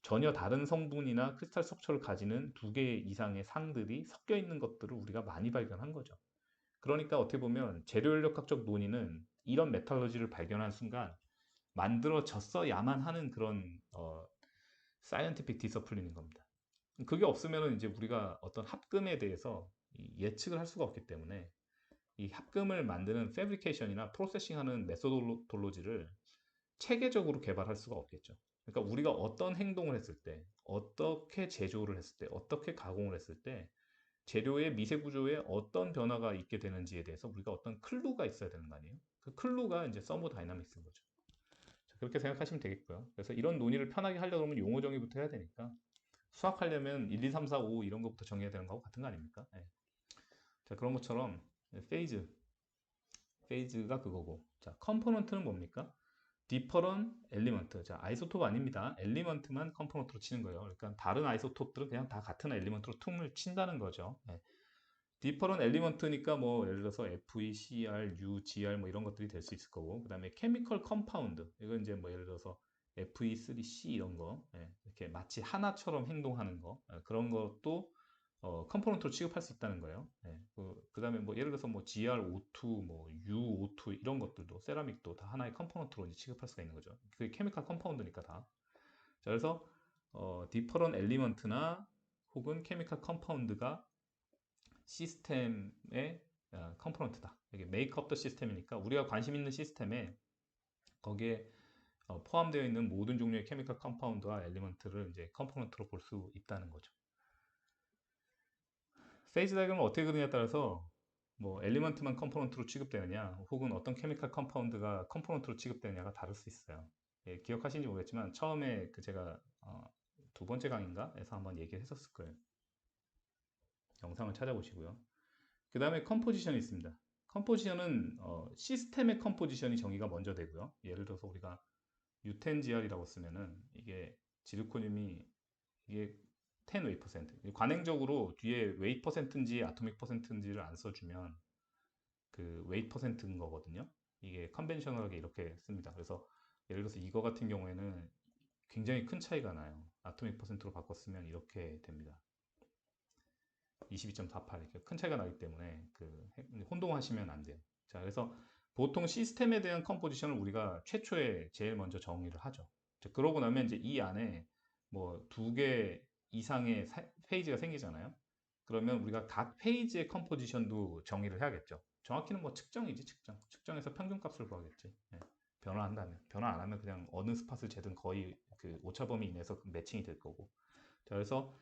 전혀 다른 성분이나 크리스탈 스트럭처를 가지는 두 개 이상의 상들이 섞여 있는 것들을 우리가 많이 발견한 거죠. 그러니까 어떻게 보면 재료연력학적 논의는 이런 메탈러지를 발견한 순간 만들어졌어야만 하는 그런 사이언티픽 디서플린인 겁니다. 그게 없으면 이제 우리가 어떤 합금에 대해서 예측을 할 수가 없기 때문에 이 합금을 만드는 패브리케이션이나 프로세싱하는 메소돌로지를 체계적으로 개발할 수가 없겠죠. 그러니까 우리가 어떤 행동을 했을 때, 어떻게 제조를 했을 때, 어떻게 가공을 했을 때 재료의 미세 구조에 어떤 변화가 있게 되는지에 대해서 우리가 어떤 클루가 있어야 되는 거 아니에요? 그 클루가 이제 서모다이나믹스인 거죠. 그렇게 생각하시면 되겠고요. 그래서 이런 논의를 편하게 하려고 하면 용어 정의부터 해야 되니까 수학하려면 1, 2, 3, 4, 5 이런 것부터 정해야 되는 거하고 같은 거 아닙니까? 네. 자, 그런 것처럼 페이즈가 그거고. 자, 컴포넌트는 뭡니까? 디퍼런 엘리먼트. 자, 아이소톱 아닙니다. 엘리먼트만 컴포넌트로 치는 거예요. 그러니까 다른 아이소톱들은 그냥 다 같은 엘리먼트로 퉁을 친다는 거죠. 네. 디퍼런 엘리먼트니까 뭐 예를 들어서 FE, CR, U, GR 뭐 이런 것들이 될 수 있을 거고 그다음에 케미컬 컴파운드 이건 이제 뭐 예를 들어서 FE3C 이런 거 이렇게 마치 하나처럼 행동하는 거 그런 것도 컴포넌트로 취급할 수 있다는 거예요. 그다음에 뭐 예를 들어서 뭐 GrO2, 뭐 UO2 이런 것들도 세라믹도 다 하나의 컴포넌트로 이제 취급할 수가 있는 거죠. 그게 케미컬 컴파운드니까 다. 자, 그래서 디퍼런 엘리먼트나 혹은 케미컬 컴파운드가 시스템의 컴포넌트다. 이게 메이크업 더 시스템이니까 우리가 관심 있는 시스템에 거기에 포함되어 있는 모든 종류의 케미컬 컴파운드와 엘리먼트를 이제 컴포넌트로 볼 수 있다는 거죠. 페이지 다이그램을 어떻게 그리냐에 따라서 뭐 엘리먼트만 컴포넌트로 취급되느냐 혹은 어떤 케미컬 컴파운드가 컴포넌트로 취급되느냐가 다를 수 있어요. 예, 기억하시는지 모르겠지만 처음에 그 제가 두 번째 강의인가에서 한번 얘기를 했었을 거예요. 영상을 찾아보시고요. 그 다음에 컴포지션이 있습니다. 컴포지션은 시스템의 컴포지션이 정의가 먼저 되고요. 예를 들어서 우리가 유텐지알이라고 쓰면은 이게 지르코늄이 이게 10 웨이 퍼센트. 관행적으로 뒤에 웨이 퍼센트인지 아토믹 퍼센트인지를 안 써주면 그 웨이 퍼센트인 거거든요. 이게 컨벤셔널하게 이렇게 씁니다. 그래서 예를 들어서 이거 같은 경우에는 굉장히 큰 차이가 나요. 아토믹 퍼센트로 바꿨으면 이렇게 됩니다. 22.48 이렇게 큰 차이가 나기 때문에 그 혼동하시면 안 돼요. 자, 그래서 보통 시스템에 대한 컴포지션을 우리가 최초에 제일 먼저 정의를 하죠. 자, 그러고 나면 이제 이 안에 뭐 두 개 이상의 페이지가 생기잖아요. 그러면 우리가 각 페이지의 컴포지션도 정의를 해야겠죠. 정확히는 뭐 측정이지, 측정. 측정해서 평균값을 구하겠지. 예. 변화한다면. 변화 안 하면 그냥 어느 스팟을 재든 거의 그 오차범위 이내에서 매칭이 될 거고. 자, 그래서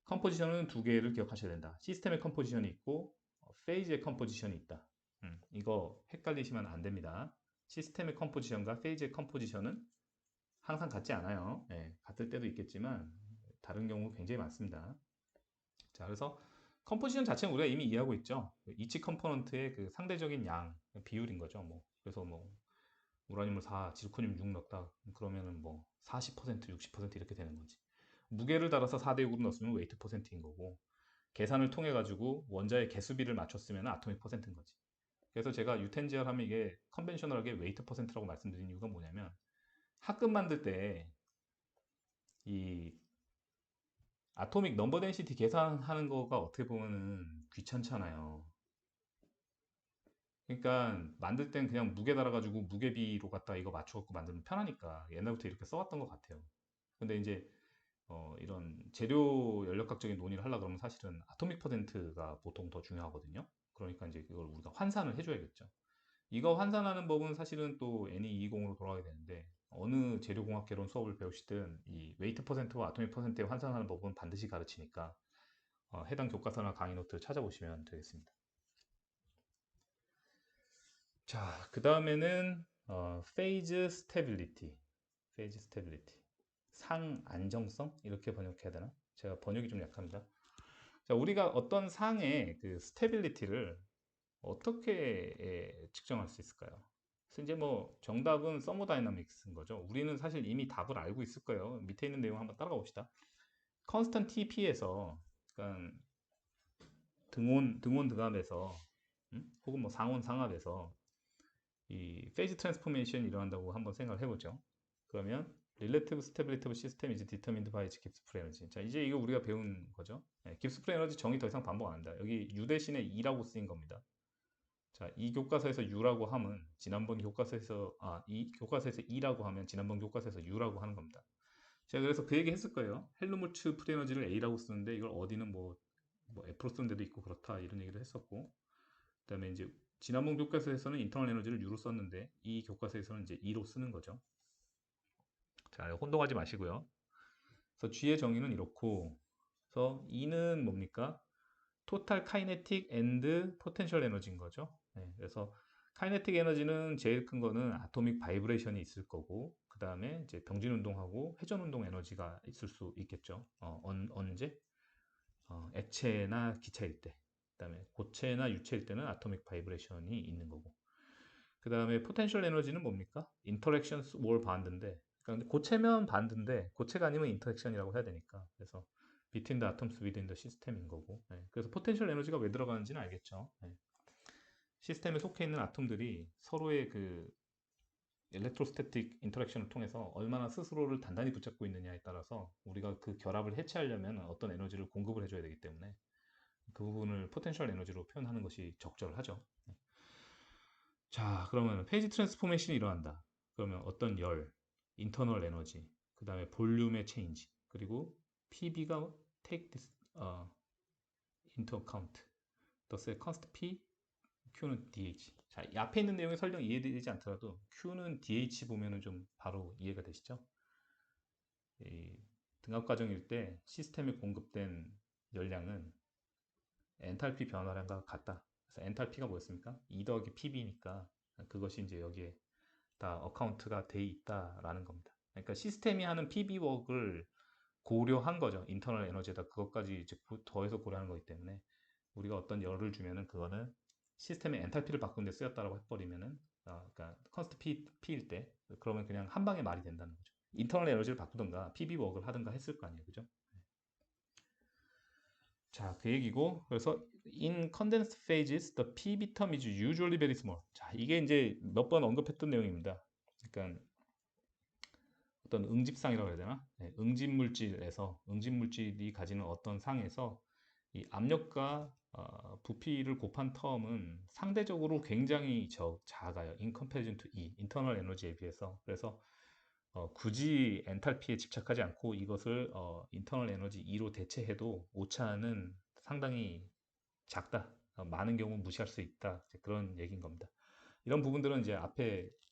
컴포지션은 두 개를 기억하셔야 된다. 시스템의 컴포지션이 있고 페이지의 컴포지션이 있다. 이거 헷갈리시면 안 됩니다. 시스템의 컴포지션과 페이지의 컴포지션은 항상 같지 않아요. 네, 같을 때도 있겠지만 다른 경우 굉장히 많습니다. 자, 그래서 컴포지션 자체는 우리가 이미 이해하고 있죠. 이치 컴포넌트의 그 상대적인 양 비율인 거죠. 뭐 그래서 뭐 우라늄을 4, 지르코늄 6 넣었다. 그러면은 뭐 40%, 60% 이렇게 되는 거지. 무게를 달아서 4대 6으로 넣었으면 웨이트 퍼센트인 거고 계산을 통해 가지고 원자의 개수비를 맞췄으면 아토믹 퍼센트인 거지. 그래서 제가 유텐지얼 하면 이게 컨벤셔널하게 웨이트 퍼센트라고 말씀드린 이유가 뭐냐면 합금 만들 때 이 아토믹 넘버 덴시티 계산하는 거가 어떻게 보면은 귀찮잖아요. 그러니까 만들 땐 그냥 무게 달아가지고 무게비로 갖다 이거 맞춰갖고 만들면 편하니까 옛날부터 이렇게 써왔던 것 같아요. 근데 이제 이런 재료 연력학적인 논의를 하려 그러면 사실은 아토믹 퍼센트가 보통 더 중요하거든요. 그러니까 이제 그걸 우리가 환산을 해줘야겠죠. 이거 환산하는 법은 사실은 또 NE20으로 돌아가게 되는데 어느 재료공학개론 수업을 배우시든 이 웨이트 퍼센트와 아토믹 퍼센트의 환산하는 법은 반드시 가르치니까 해당 교과서나 강의 노트 찾아보시면 되겠습니다. 자, 그 다음에는 페이즈 스테빌리티, 페이즈 스테빌리티, 상 안정성 이렇게 번역해야 되나? 제가 번역이 좀 약합니다. 자, 우리가 어떤 상의 그 스테빌리티를 어떻게 측정할 수 있을까요? 그래서 이제 뭐 정답은 서모다이나믹스인 거죠. 우리는 사실 이미 답을 알고 있을 거예요. 밑에 있는 내용 한번 따라가 봅시다. 컨스턴트 TP에서 그러니까 등온 등압에서 혹은 뭐 상온 상압에서 이 페이즈 트랜스포메이션이 일어난다고 한번 생각을 해보죠. 그러면 relative stability of system is determined by its Gibbs free energy. 자, 이제 이거 우리가 배운 거죠. 네, Gibbs free energy 정의 더 이상 반복 안 한다. 여기 U 대신에 E라고 쓰인 겁니다. 자, 이 교과서에서 U라고 하면 지난번 교과서에서 이 교과서에서 E라고 하면 지난번 교과서에서 U라고 하는 겁니다. 제가 그래서 그 얘기 했을 거예요. 헬르무츠 프리 에너지를 A라고 쓰는데 이걸 어디는 뭐 F로 쓰는 데도 있고 그렇다 이런 얘기를 했었고 그다음에 이제 지난번 교과서에서는 인터널 에너지를 U로 썼는데 이 교과서에서는 이제 E로 쓰는 거죠. 자, 혼동하지 마시고요. 그래서 G의 정의는 이렇고, 그래서 E는 뭡니까? 토탈 카이네틱 앤드 포텐셜 에너지인 거죠. 네, 그래서 카이네틱 에너지는 제일 큰 거는 아토믹 바이브레이션이 있을 거고, 그 다음에 이제 병진 운동하고 회전 운동 에너지가 있을 수 있겠죠. 언제? 액체나 기체일 때. 그 다음에 고체나 유체일 때는 아토믹 바이브레이션이 있는 거고. 그 다음에 포텐셜 에너지는 뭡니까? 인터랙션스 월 반드인데 그러니까 고체면 반드인데 고체가 아니면 인터랙션이라고 해야 되니까 그래서 between the atoms within the system인 거고 네. 그래서 포텐셜 에너지가 왜 들어가는지는 알겠죠. 네. 시스템에 속해 있는 아톰들이 서로의 그 일렉트로스태틱 인터랙션을 통해서 얼마나 스스로를 단단히 붙잡고 있느냐에 따라서 우리가 그 결합을 해체하려면 어떤 에너지를 공급을 해줘야 되기 때문에 그 부분을 포텐셜 에너지로 표현하는 것이 적절하죠. 자, 그러면 페이지 트랜스포메이션이 일어난다. 그러면 어떤 열, 인터널 에너지, 그 다음에 볼륨의 체인지, 그리고 PB가 take this into account. thus const P, Q는 DH. 자, 이 앞에 있는 내용이 설령 이해되지 않더라도 Q는 DH 보면은 좀 바로 이해가 되시죠? 이 등압 과정일 때 시스템에 공급된 열량은 엔탈피 변화량과 같다. 그래서 엔탈피가 뭐였습니까? E 더하기 PB니까 그것이 이제 여기에 다 어카운트가 돼 있다라는 겁니다. 그러니까 시스템이 하는 PB 웍을 고려한 거죠. 인터널 에너지에다 그것까지 이제 더해서 고려하는 거기 때문에 우리가 어떤 열을 주면은 그거는 시스템의 엔탈피를 바꾸는 데 쓰였다라고 해버리면은 그러니까 컨스트 P일 때 그러면 그냥 한 방에 말이 된다는 거죠. 인터널 에너지를 바꾸던가 PB 웍을 하든가 했을 거 아니에요. 그죠? 자, 그 얘기고 그래서 in condensed phases the PB term is usually very small. 자, 이게 이제 몇 번 언급했던 내용입니다. 그러니까 어떤 응집상이라고 해야 되나? 네, 응집물질에서 응집물질이 가지는 어떤 상에서 이 압력과 부피를 곱한 텀은 상대적으로 굉장히 작아요. In comparison to E, 인터널 에너지에 비해서. 그래서 굳이 엔탈피에 집착하지 않고 이것을 인터널 에너지 E로 대체해도 오차는 상당히 작다. 많은 경우 무시할 수 있다. 그런 얘기인 겁니다. 이런 부분들은 이제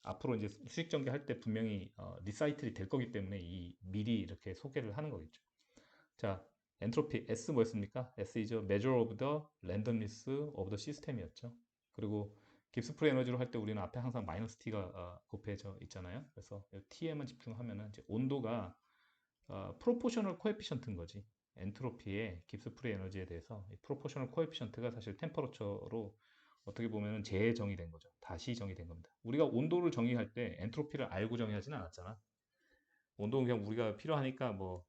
앞으로 이제 수직 전개할 때 분명히 리사이클이 될 거기 때문에 미리 이렇게 소개를 하는 거겠죠. 자, 엔트로피 S 뭐였습니까? S is a measure of the randomness of the system이었죠. 그리고 깁스 프리 에너지로 할 때 우리는 앞에 항상 마이너스 T가 곱해져 있잖아요. 그래서 T에만 집중하면은 이제 온도가 프로포셔널 코에피션트인 거지. 엔트로피의 깁스 프리 에너지에 대해서 프로포셔널 코에피션트가 사실 템퍼러처로 어떻게 보면 재정의된 거죠. 다시 정의된 겁니다. 우리가 온도를 정의할 때 엔트로피를 알고 정의하지는 않았잖아. 온도는 그냥 우리가 필요하니까 뭐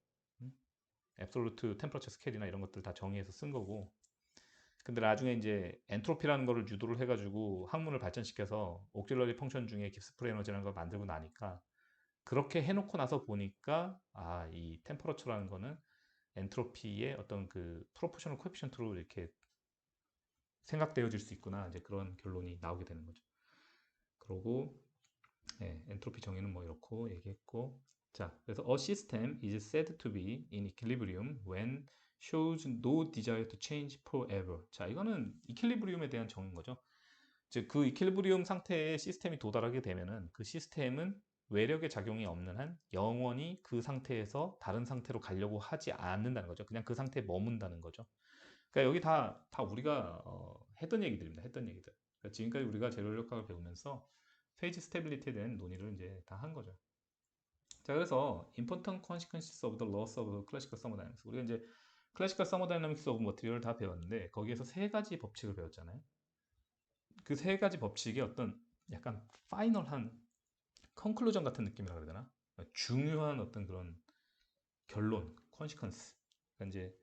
앱솔루트 템퍼러처 스케일이나 이런 것들 다 정의해서 쓴 거고. 근데 나중에 이제 엔트로피라는 거를 유도를 해가지고 학문을 발전시켜서 옥질러리 펑션 중에 깁스프리 에너지라는 걸 만들고 나니까 그렇게 해놓고 나서 보니까 이 템퍼러처라는 거는 엔트로피의 어떤 그 프로포셔널 코에피션트로 이렇게 생각되어질 수 있구나. 이제 그런 결론이 나오게 되는 거죠. 그러고 엔트로피 정의는 뭐 이렇고 얘기했고, 자, 그래서 a system is said to be in equilibrium when shows no desire to change forever. 자, 이거는 이퀄리브리움에 대한 정의인 거죠. 즉, 그 이퀄리브리움 상태에 시스템이 도달하게 되면은 그 시스템은 외력의 작용이 없는 한 영원히 그 상태에서 다른 상태로 가려고 하지 않는다는 거죠. 그냥 그 상태에 머문다는 거죠. 그러니까 여기 다 우리가 했던 얘기들입니다. 했던 얘기들. 그러니까 지금까지 우리가 제로력학을 배우면서 페이지 스테빌리티에 대한 논의를 이제 다 한 거죠. 자, 그래서 important consequences of the laws of classical thermodynamics. 우리가 이제 클래시컬 thermodynamics of material을 다 배웠는데 거기에서 세 가지 법칙을 배웠잖아요. 그 세 가지 법칙이 어떤 약간 파이널한 컨클루전 같은 느낌이라 그래야 되나? 중요한 어떤 그런 결론, consequence. 그러니까 이제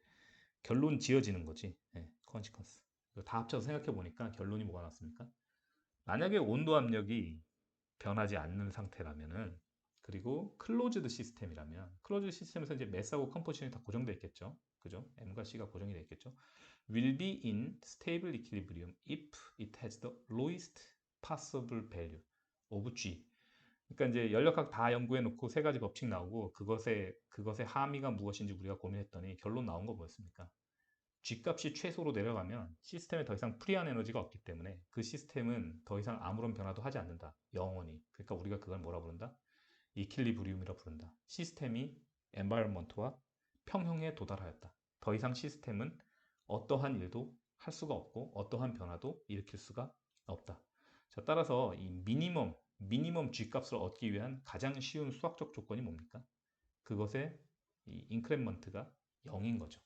결론 지어지는 거지. consequence. 다 합쳐서 생각해 보니까 결론이 뭐가 났습니까? 만약에 온도 압력이 변하지 않는 상태라면은, 그리고 클로즈드 시스템이라면, 클로즈드 시스템에서 이제 매스하고 컴포지션이 다 고정되어 있겠죠. 그죠? M과 C가 고정이 되어 있겠죠. will be in stable equilibrium if it has the lowest possible value of G. 그러니까 이제 연력학 다 연구해 놓고 세 가지 법칙 나오고 그것의 함의가 무엇인지 우리가 고민했더니 결론 나온 거 뭐였습니까? G값이 최소로 내려가면 시스템에 더 이상 프리한 에너지가 없기 때문에 그 시스템은 더 이상 아무런 변화도 하지 않는다. 영원히. 그러니까 우리가 그걸 뭐라 부른다? 이퀄리브리움이라 부른다. 시스템이 엔바이런먼트와 평형에 도달하였다. 더 이상 시스템은 어떠한 일도 할 수가 없고 어떠한 변화도 일으킬 수가 없다. 자, 따라서 이 미니멈 G값을 얻기 위한 가장 쉬운 수학적 조건이 뭡니까? 그것의 이 인크레먼트가 0인 거죠.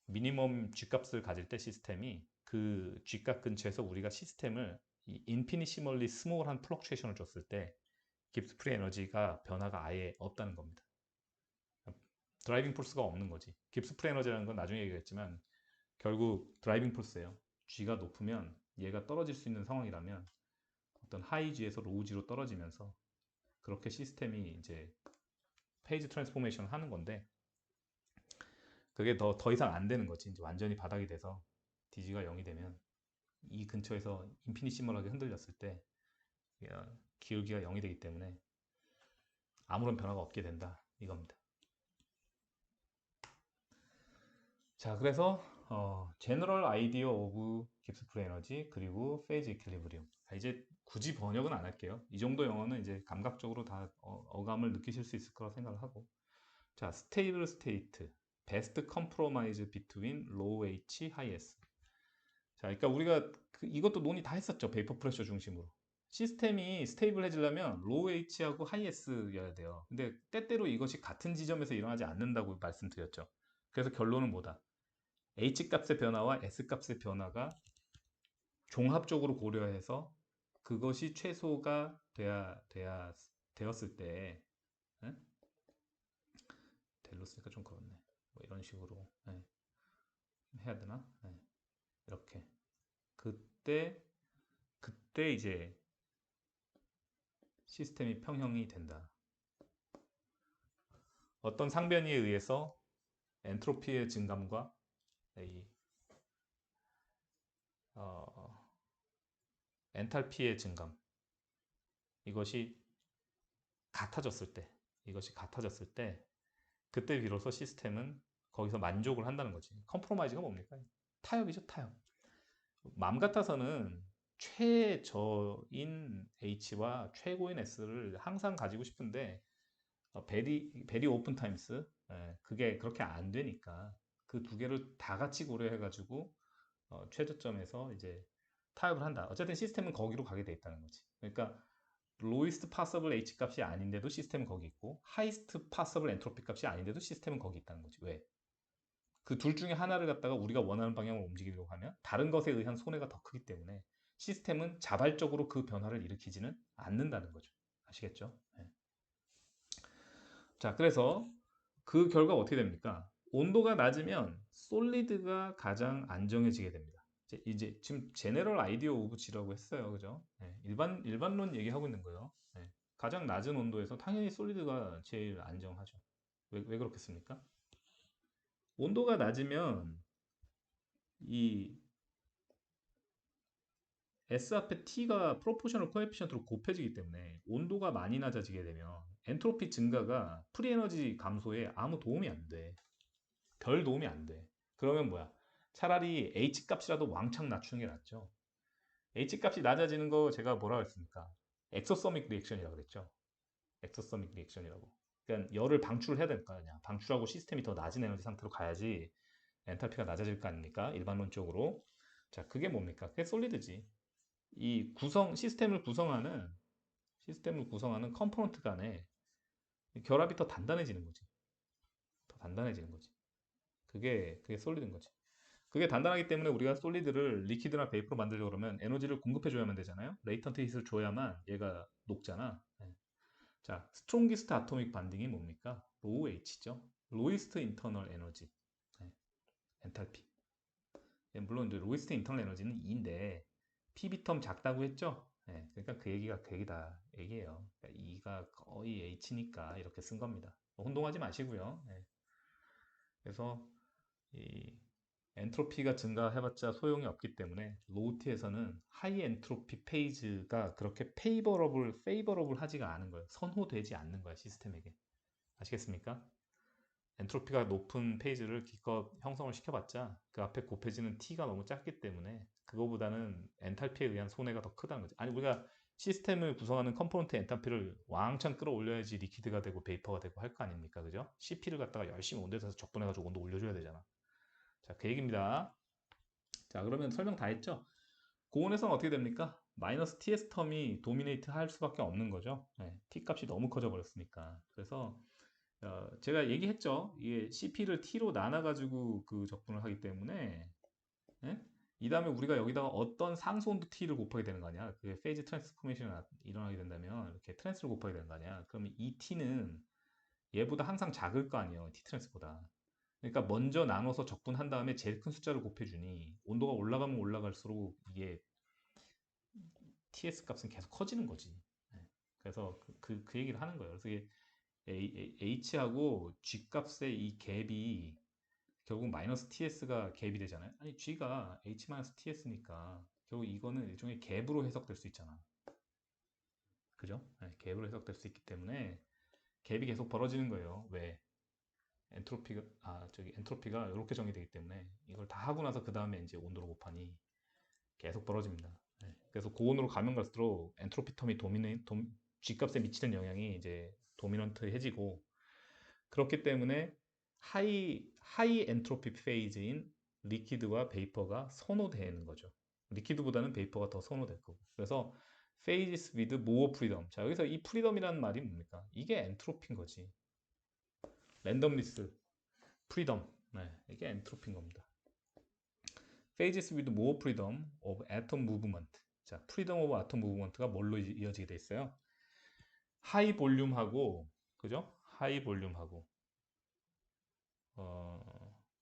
미니멈 G값을 가질 때 시스템이 그 G값 근처에서 우리가 시스템을 이 인피니시멀리 스몰한 플럭추에이션을 줬을 때 깁스 프리 에너지가 변화가 아예 없다는 겁니다. 드라이빙 포스가 없는 거지. 깁스 프리 에너지라는 건 나중에 얘기했지만 결국 드라이빙 포스예요. G가 높으면 얘가 떨어질 수 있는 상황이라면 어떤 하이 G에서 로우 G로 떨어지면서 그렇게 시스템이 이제 페이지 트랜스포메이션을 하는 건데, 그게 더 이상 안 되는 거지. 이제 완전히 바닥이 돼서 DG가 0이 되면 이 근처에서 인피니시멀하게 흔들렸을 때 기울기가 0이 되기 때문에 아무런 변화가 없게 된다. 이겁니다. 자, 그래서 General Idea of Gibbs Free Energy 그리고 Phase Equilibrium. 이제 굳이 번역은 안 할게요. 이 정도 영어는 이제 감각적으로 다 어감을 느끼실 수 있을 거라 생각을 하고. 자, Stable State, Best Compromise Between Low H, High S. 자, 그러니까 우리가 이것도 논의 다 했었죠. 베이퍼 프레셔 중심으로. 시스템이 스테이블해지려면 로우 H하고 하이 S여야 돼요. 근데 때때로 이것이 같은 지점에서 일어나지 않는다고 말씀드렸죠. 그래서 결론은 뭐다? H값의 변화와 S값의 변화가 종합적으로 고려해서 그것이 최소가 되었을 때, 에? 델로 쓰니까 좀 그렇네. 뭐 이런 식으로 해야 되나? 이렇게. 그때 이제 시스템이 평형이 된다. 어떤 상변이에 의해서 엔트로피의 증감과 이 엔탈피의 증감, 이것이 같아졌을 때 그때 비로소 시스템은 거기서 만족을 한다는 거지. 컴프로마이즈가 뭡니까? 타협이죠, 타협. 맘 같아서는 최저인 H와 최고인 S를 항상 가지고 싶은데 베리 오픈 타임스, 그게 그렇게 안 되니까 그 두 개를 다 같이 고려해가지고 최저점에서 이제 타협을 한다. 어쨌든 시스템은 거기로 가게 돼 있다는 거지. 그러니까 lowest possible H 값이 아닌데도 시스템은 거기 있고 highest possible 엔트로피 값이 아닌데도 시스템은 거기 있다는 거지. 왜? 그 둘 중에 하나를 갖다가 우리가 원하는 방향으로 움직이려고 하면 다른 것에 의한 손해가 더 크기 때문에 시스템은 자발적으로 그 변화를 일으키지는 않는다는 거죠. 아시겠죠? 네. 자, 그래서 그 결과 어떻게 됩니까? 온도가 낮으면 솔리드가 가장 안정해지게 됩니다. 이제 지금 제네럴 아이디어 오브 G라고 했어요. 그죠? 일반론 얘기하고 있는 거예요. 가장 낮은 온도에서 당연히 솔리드가 제일 안정하죠. 왜 그렇겠습니까? 온도가 낮으면 이 S 앞에 T가 프로포셔널 코에피션트로 곱해지기 때문에 온도가 많이 낮아지게 되면 엔트로피 증가가 프리 에너지 감소에 아무 도움이 안 돼. 별 도움이 안 돼. 그러면 뭐야? 차라리 H 값이라도 왕창 낮추는 게 낫죠. H 값이 낮아지는 거 제가 뭐라고 했습니까? 엑소서믹 리액션이라고 그랬죠. 엑소서믹 리액션이라고. 그러니까 열을 방출을 해야 될 거 아니야. 방출하고 시스템이 더 낮은 에너지 상태로 가야지 엔탈피가 낮아질 거 아닙니까? 일반론적으로. 자, 그게 뭡니까? 그게 솔리드지. 이 시스템을 구성하는 컴포넌트 간에 결합이 더 단단해지는 거지. 더 단단해지는 거지. 그게 솔리드인 거지. 그게 단단하기 때문에 우리가 솔리드를 리퀴드나 베이퍼로 만들려고 그러면 에너지를 공급해줘야만 되잖아요. 레이턴트 힛을 줘야만 얘가 녹잖아. 네. 자, 스트롱기스트 아토믹 반딩이 뭡니까? 로우 H죠. 로이스트 인터널 에너지. 네. 엔탈피. 예, 물론 이제 로이스트 인터널 에너지는 2인데 PB텀 작다고 했죠? 네. 그러니까 그 얘기가 그 얘기다. 얘기예요. 그러니까 2가 거의 H니까 이렇게 쓴 겁니다. 혼동하지 마시고요. 네. 그래서 이 엔트로피가 증가해봤자 소용이 없기 때문에 로우티에서는 하이 엔트로피 페이즈가 그렇게 페이버러블 하지가 않은 거예요. 선호되지 않는 거야, 시스템에게. 아시겠습니까? 엔트로피가 높은 페이지를 기껏 형성을 시켜봤자 그 앞에 곱해지는 T가 너무 작기 때문에 그거보다는 엔탈피에 의한 손해가 더 크다는 거죠. 아니, 우리가 시스템을 구성하는 컴포넌트 엔탈피를 왕창 끌어올려야지 리퀴드가 되고 베이퍼가 되고 할 거 아닙니까? 그죠? CP를 갖다가 열심히 온도에서 적분해가지고 온도 올려줘야 되잖아. 자, 그 얘기입니다. 자, 그러면 설명 다 했죠? 고온에서는 어떻게 됩니까? 마이너스 TS 텀이 도미네이트 할 수밖에 없는 거죠. 네, T 값이 너무 커져 버렸으니까. 그래서 제가 얘기했죠. 이게 CP를 T로 나눠가지고 그 적분을 하기 때문에 예? 이 다음에 우리가 여기다가 어떤 상수온도 T를 곱하게 되는 거 아니야? 그 페이지 트랜스포메이션이 일어나게 된다면 이렇게 트랜스를 곱하게 되는 거 아니야? 그러면 이 T는 얘보다 항상 작을 거 아니에요. T 트랜스보다. 그러니까 먼저 나눠서 적분한 다음에 제일 큰 숫자를 곱해주니 온도가 올라가면 올라갈수록 이게 TS 값은 계속 커지는 거지. 네. 그래서 그 얘기를 하는 거예요. 그래서 이게 H하고 G 값의 이 갭이 결국 마이너스 TS가 갭이 되잖아요. 아니 G가 H-TS니까 결국 이거는 일종의 갭으로 해석될 수 있잖아. 그죠? 네, 갭으로 해석될 수 있기 때문에 갭이 계속 벌어지는 거예요. 왜? 엔트로피가 이렇게 정의되기 때문에 이걸 다 하고 나서 그 다음에 이제 온도로 곱하니 계속 벌어집니다. 네. 그래서 고온으로 가면 갈수록 엔트로피 텀이 G값에 미치는 영향이 이제 도미넌트해지고 그렇기 때문에 하이 엔트로피 페이즈인 리퀴드와 베이퍼가 선호되는 거죠. 리퀴드보다는 베이퍼가 더 선호될 거고. 그래서 phases with more freedom. 자, 여기서 이 프리덤이라는 말이 뭡니까? 이게 엔트로피인 거지. 랜덤리스, 프리덤. 네, 이게 엔트로피인 겁니다. phases with more freedom of atom movement. 자, freedom of atom movement가 뭘로 이어지게 돼 있어요? 하이 볼륨하고, 그죠? 하이 볼륨하고,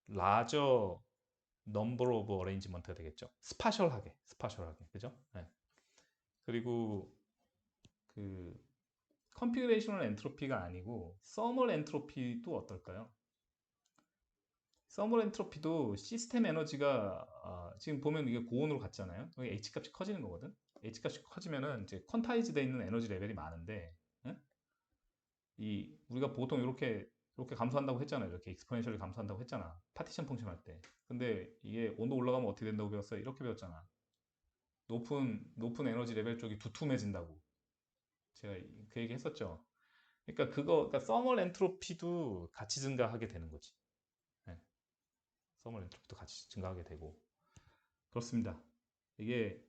larger number of arrangement가 되겠죠. 스파셜하게, 그죠? 네. 그리고 그 컴퓨레이셔널 엔트로피가 아니고 서멀 엔트로피도 어떨까요? 서멀 엔트로피도 시스템 에너지가 지금 보면 이게 고온으로 갔잖아요. 여기 H 값이 커지는 거거든. H 값이 커지면은 이제 퀀타이즈 돼 있는 에너지 레벨이 많은데 예? 이 우리가 보통 이렇게 감소한다고 했잖아요. 이렇게 익스포넨셜리 감소한다고 했잖아. 파티션 펑션 할 때. 근데 이게 온도 올라가면 어떻게 된다고 배웠어요? 이렇게 배웠잖아. 높은 에너지 레벨 쪽이 두툼해진다고. 제가 그 얘기 했었죠. 그러니까 서멀 엔트로피도 같이 증가하게 되는 거지. 네. 서멀 엔트로피도 같이 증가하게 되고. 그렇습니다. 이게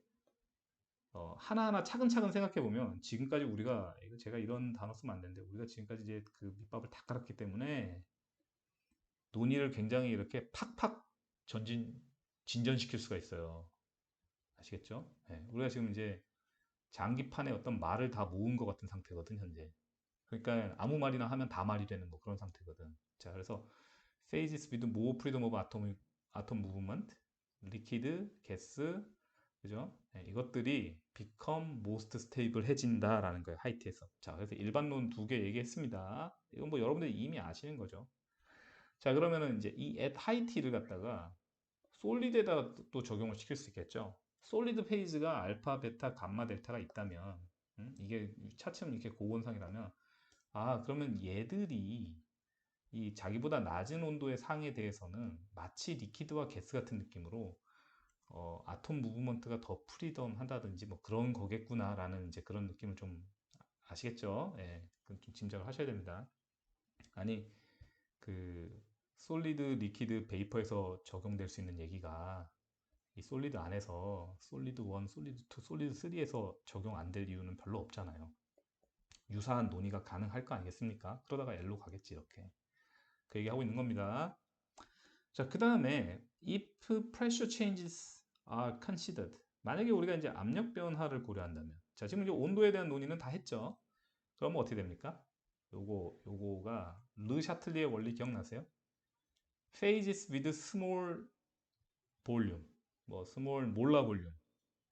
하나하나 차근차근 생각해 보면 지금까지 우리가 이거 제가 이런 단어 쓰면 안 되는데 우리가 지금까지 이제 그 밑밥을 다 깔았기 때문에 논의를 굉장히 이렇게 팍팍 진전시킬 수가 있어요. 아시겠죠? 네. 우리가 지금 이제 장기판에 어떤 말을 다 모은 것 같은 상태거든 현재. 그러니까 아무 말이나 하면 다 말이 되는 뭐 그런 상태거든. 자, 그래서 phases with more freedom of atom movement, liquid, gas, 그죠? 네, 이것들이 become most stable 해진다라는 거예요. 하이트에서. 자, 그래서 일반론 두 개 얘기했습니다. 이건 뭐 여러분들이 이미 아시는 거죠. 자, 그러면은 이제 이 at high t를 갖다가 솔리드에다가 또 적용을 시킬 수 있겠죠. 솔리드 페이즈가 알파, 베타, 감마, 델타가 있다면, 이게 차츰 이렇게 고온상이라면, 아, 그러면 얘들이 이 자기보다 낮은 온도의 상에 대해서는 마치 리퀴드와 가스 같은 느낌으로 아톰 무브먼트가 더 프리덤 한다든지 뭐 그런 거겠구나라는 이제 그런 느낌을 좀 아시겠죠? 예, 그건 좀 짐작을 하셔야 됩니다. 아니, 그 솔리드, 리퀴드, 베이퍼에서 적용될 수 있는 얘기가 이 솔리드 안에서 솔리드 1, 솔리드 2, 솔리드 3에서 적용 안 될 이유는 별로 없잖아요. 유사한 논의가 가능할 거 아니겠습니까? 그러다가 L로 가겠지 이렇게. 그 얘기하고 있는 겁니다. 자, 그 다음에 if pressure changes are considered. 만약에 우리가 이제 압력 변화를 고려한다면, 자, 지금 이제 온도에 대한 논의는 다 했죠. 그러면 어떻게 됩니까? 요거가 르 샤틀리의 원리 기억나세요? phases with small volume, 뭐 small molar volume,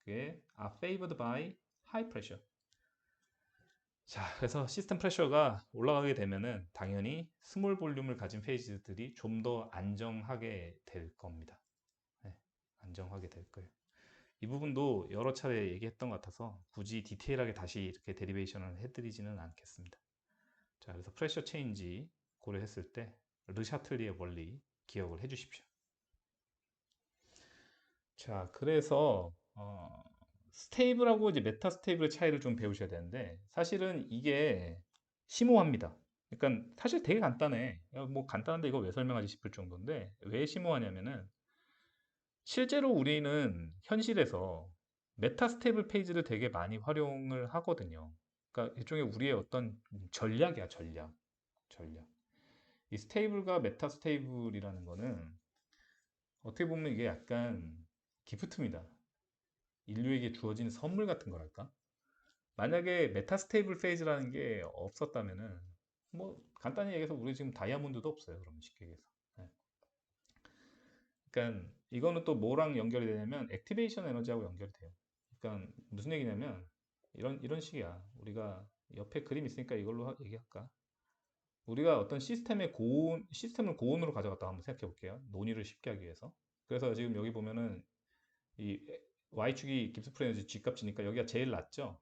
그게 are favored by high pressure. 자, 그래서 시스템 프레셔가 올라가게 되면은 당연히 스몰 볼륨을 가진 페이지들이 좀 더 안정하게 될 겁니다. 네, 안정하게 될 거예요. 이 부분도 여러 차례 얘기했던 것 같아서 굳이 디테일하게 다시 이렇게 데리베이션을 해드리지는 않겠습니다. 자, 그래서 프레셔 체인지 고려했을 때 르샤틀리의 원리 기억을 해주십시오. 자, 그래서 스테이블하고 이제 메타 스테이블의 차이를 좀 배우셔야 되는데 사실은 이게 심오합니다. 그러니까 사실 되게 간단해. 야, 뭐 간단한데 이거 왜 설명하지 싶을 정도인데 왜 심오하냐면은 실제로 우리는 현실에서 메타 스테이블 페이지를 되게 많이 활용을 하거든요. 그러니까 일종의 우리의 어떤 전략이야, 전략. 이 스테이블과 메타 스테이블이라는 거는 어떻게 보면 이게 약간 기프트입니다. 인류에게 주어진 선물 같은 거랄까? 만약에 메타스테이블 페이즈라는 게 없었다면은 뭐 간단히 얘기해서 우리 지금 다이아몬드도 없어요. 그러면 쉽게 얘기해서. 네. 그러니까 이거는 또 뭐랑 연결이 되냐면 액티베이션 에너지하고 연결이 돼요. 그러니까 무슨 얘기냐면 이런 식이야. 우리가 옆에 그림 있으니까 이걸로 얘기할까? 우리가 어떤 시스템을 고온으로 가져갔다 한번 생각해 볼게요. 논의를 쉽게 하기 위해서. 그래서 지금 여기 보면은 이 Y축이 깁스 프레너지 G값이니까 여기가 제일 낮죠?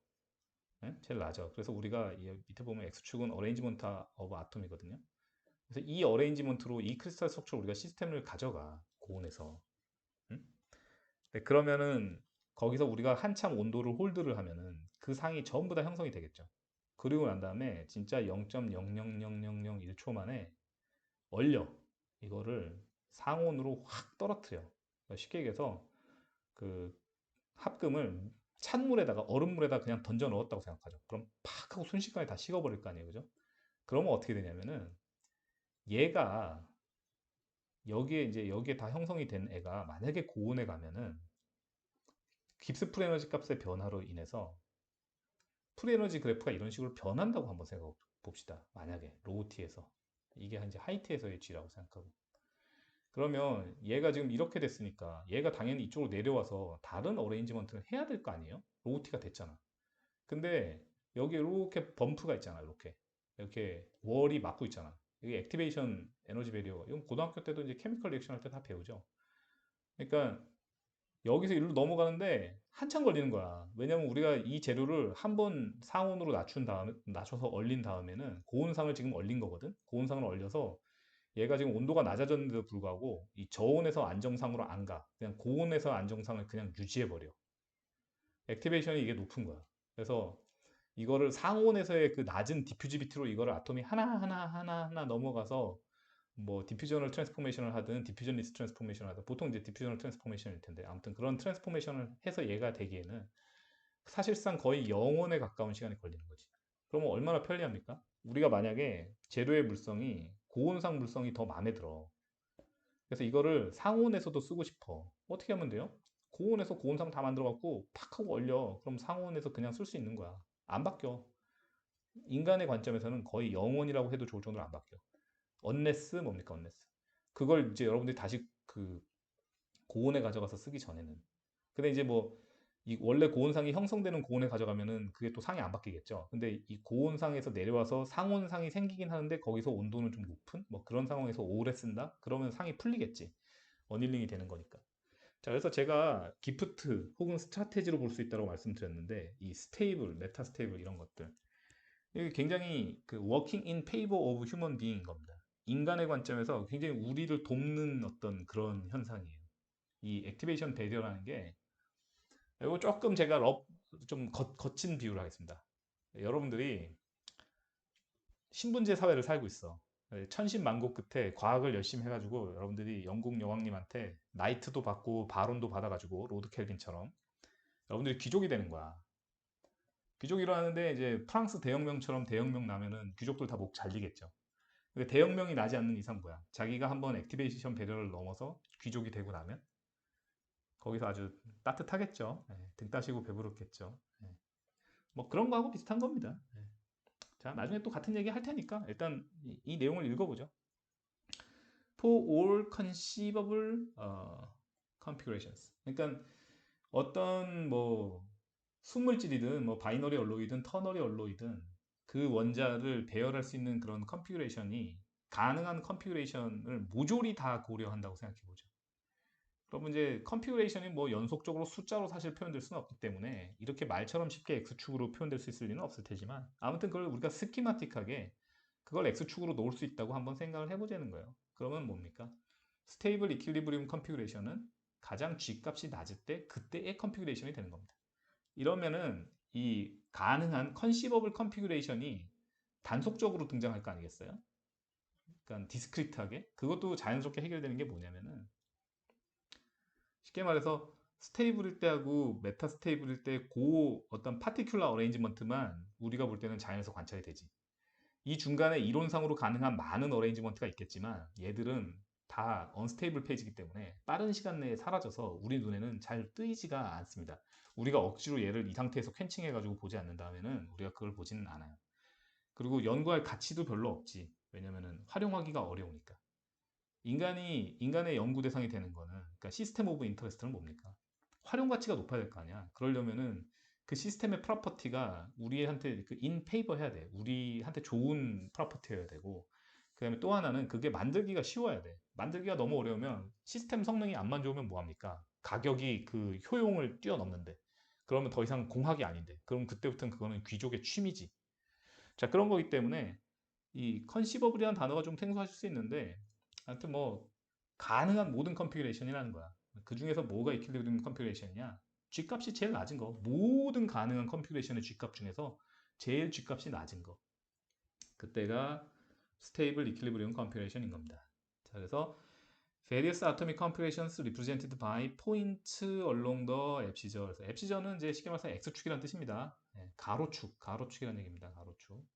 네? 제일 낮아. 그래서 우리가 이 밑에 보면 X축은 어레인지먼트 오브 아톰이거든요. 그래서 이 어레인지먼트로 이 크리스탈 스트럭처를 우리가 시스템을 가져가 고온에서. 응? 네, 그러면은 거기서 우리가 한참 온도를 홀드를 하면은 그 상이 전부 다 형성이 되겠죠. 그리고 난 다음에 진짜 0.00001초 만에 얼려 이거를 상온으로 확 떨어뜨려. 그러니까 쉽게 얘기해서 그 합금을 찬물에다가 얼음물에다 그냥 던져 넣었다고 생각하죠. 그럼 팍 하고 순식간에 다 식어버릴 거 아니에요, 그죠? 그러면 어떻게 되냐면은 얘가 여기에 다 형성이 된 애가 만약에 고온에 가면은 깁스 프리에너지 값의 변화로 인해서 프리에너지 그래프가 이런 식으로 변한다고 한번 생각해 봅시다. 만약에 로우 T에서 이게 이제 하이 T에서의 G라고 생각하고 그러면 얘가 지금 이렇게 됐으니까 얘가 당연히 이쪽으로 내려와서 다른 어레인지먼트를 해야 될 거 아니에요? 로우 T가 됐잖아. 근데 여기 이렇게 범프가 있잖아. 이렇게 월이 막고 있잖아. 이게 액티베이션 에너지 배리어. 이건 고등학교 때도 이제 케미컬 리액션 할 때 다 배우죠. 그러니까 여기서 이리로 넘어가는데 한참 걸리는 거야. 왜냐면 우리가 이 재료를 한번 상온으로 낮춰서 얼린 다음에는 고온상을 지금 얼린 거거든. 고온상을 얼려서 얘가 지금 온도가 낮아졌는데도 불구하고 이 저온에서 안정상으로 안 가. 그냥 고온에서 안정상을 그냥 유지해 버려. 액티베이션이 이게 높은 거야. 그래서 이거를 상온에서의 그 낮은 디퓨지비티로 이거를 아톰이 하나 넘어가서 뭐 디퓨저널 트랜스포메이션을 하든 디퓨전리스 트랜스포메이션을 하든 보통 이제 디퓨저널 트랜스포메이션일 텐데 아무튼 그런 트랜스포메이션을 해서 얘가 되기에는 사실상 거의 영원에 가까운 시간이 걸리는 거지. 그러면 얼마나 편리합니까? 우리가 만약에 재료의 물성이 고온상 물성이 더 마음에 들어. 그래서 이거를 상온에서도 쓰고 싶어. 어떻게 하면 돼요? 고온에서 고온상 다 만들어갖고 팍 하고 얼려. 그럼 상온에서 그냥 쓸 수 있는 거야. 안 바뀌어. 인간의 관점에서는 거의 영원이라고 해도 좋을 정도로 안 바뀌어. 언레스 뭡니까 언레스. 그걸 이제 여러분들이 다시 그 고온에 가져가서 쓰기 전에는. 근데 이제 뭐 이 원래 고온상이 형성되는 고온에 가져가면은 그게 또 상이 안 바뀌겠죠. 근데 이 고온상에서 내려와서 상온상이 생기긴 하는데 거기서 온도는 좀 높은 뭐 그런 상황에서 오래 쓴다? 그러면 상이 풀리겠지. 어닐링이 되는 거니까. 자, 그래서 제가 기프트 혹은 스트라테지로 볼 수 있다고 말씀드렸는데 이 스테이블, 메타 스테이블 이런 것들 이게 굉장히 그 working in favor of human being인 겁니다. 인간의 관점에서 굉장히 우리를 돕는 어떤 그런 현상이에요. 이 액티베이션 배리어라는 게 이거 조금 제가 좀 거친 비유를 하겠습니다. 여러분들이 신분제 사회를 살고 있어. 천신만고 끝에 과학을 열심히 해가지고 여러분들이 영국 여왕님한테 나이트도 받고 바론도 받아가지고 로드 켈빈처럼 여러분들이 귀족이 되는 거야. 귀족이라 하는데 이제 프랑스 대혁명처럼 대혁명 나면은 귀족들 다 목 잘리겠죠. 그러니까 대혁명이 나지 않는 이상 뭐야? 자기가 한번 액티베이션 배려를 넘어서 귀족이 되고 나면 거기서 아주 따뜻하겠죠. 등 따시고 배부르겠죠. 뭐 그런 거하고 비슷한 겁니다. 자, 나중에 또 같은 얘기 할 테니까 일단 이 내용을 읽어보죠. For all conceivable configurations. 그러니까 어떤 뭐 순물질이든 뭐 바이너리 얼로이든 터너리 얼로이든 그 원자를 배열할 수 있는 그런 컨피그레이션이 가능한 컨피그레이션을 모조리 다 고려한다고 생각해 보죠. 그러면 이제 컨피그레이션이 뭐 연속적으로 숫자로 사실 표현될 수는 없기 때문에 이렇게 말처럼 쉽게 X축으로 표현될 수 있을 리는 없을 테지만 아무튼 그걸 우리가 스키마틱하게 그걸 X축으로 놓을 수 있다고 한번 생각을 해보자는 거예요. 그러면 뭡니까? 스테이블 이퀄리브리움 컨피그레이션은 가장 G값이 낮을 때 그때의 컨피그레이션이 되는 겁니다. 이러면은 이 가능한 컨시버블 컨피그레이션이 단속적으로 등장할 거 아니겠어요? 그러니까 디스크리트하게 그것도 자연스럽게 해결되는 게 뭐냐면은 쉽게 말해서 스테이블일 때하고 메타 스테이블일 때 그 어떤 파티큘러 어레인지먼트만 우리가 볼 때는 자연에서 관찰이 되지. 이 중간에 이론상으로 가능한 많은 어레인지먼트가 있겠지만 얘들은 다 언스테이블 페이지이기 때문에 빠른 시간 내에 사라져서 우리 눈에는 잘 뜨이지가 않습니다. 우리가 억지로 얘를 이 상태에서 캔칭해가지고 보지 않는다면은 우리가 그걸 보지는 않아요. 그리고 연구할 가치도 별로 없지. 왜냐면은 활용하기가 어려우니까. 인간의 연구 대상이 되는 거는, 그러니까 시스템 오브 인터레스트는 뭡니까? 활용 가치가 높아야 될 거 아니야. 그러려면은 그 시스템의 프로퍼티가 우리한테 그 인 페이버 해야 돼. 우리한테 좋은 프로퍼티여야 되고, 그다음에 또 하나는 그게 만들기가 쉬워야 돼. 만들기가 너무 어려우면 시스템 성능이 안만 좋으면 뭐 합니까? 가격이 그 효용을 뛰어넘는데. 그러면 더 이상 공학이 아닌데. 그럼 그때부터는 그거는 귀족의 취미지. 자, 그런 거기 때문에 이 컨시버블이라는 단어가 좀 생소하실 수 있는데 하여튼 뭐 가능한 모든 컨피그레이션이라는 거야. 그 중에서 뭐가 이퀄리브리움 컨피그레이션이냐? G값이 제일 낮은 거. 모든 가능한 컨피그레이션의 G값 중에서 제일 G값이 낮은 거. 그때가 스테이블 이퀄리브리움 컨피그레이션인 겁니다. 자, 그래서 various atomic configurations represented by points along the 앱시저. 그래서 앱시저는 이제 쉽게 말해서 X축이라는 뜻입니다. 가로축이라는 얘기입니다. 가로축.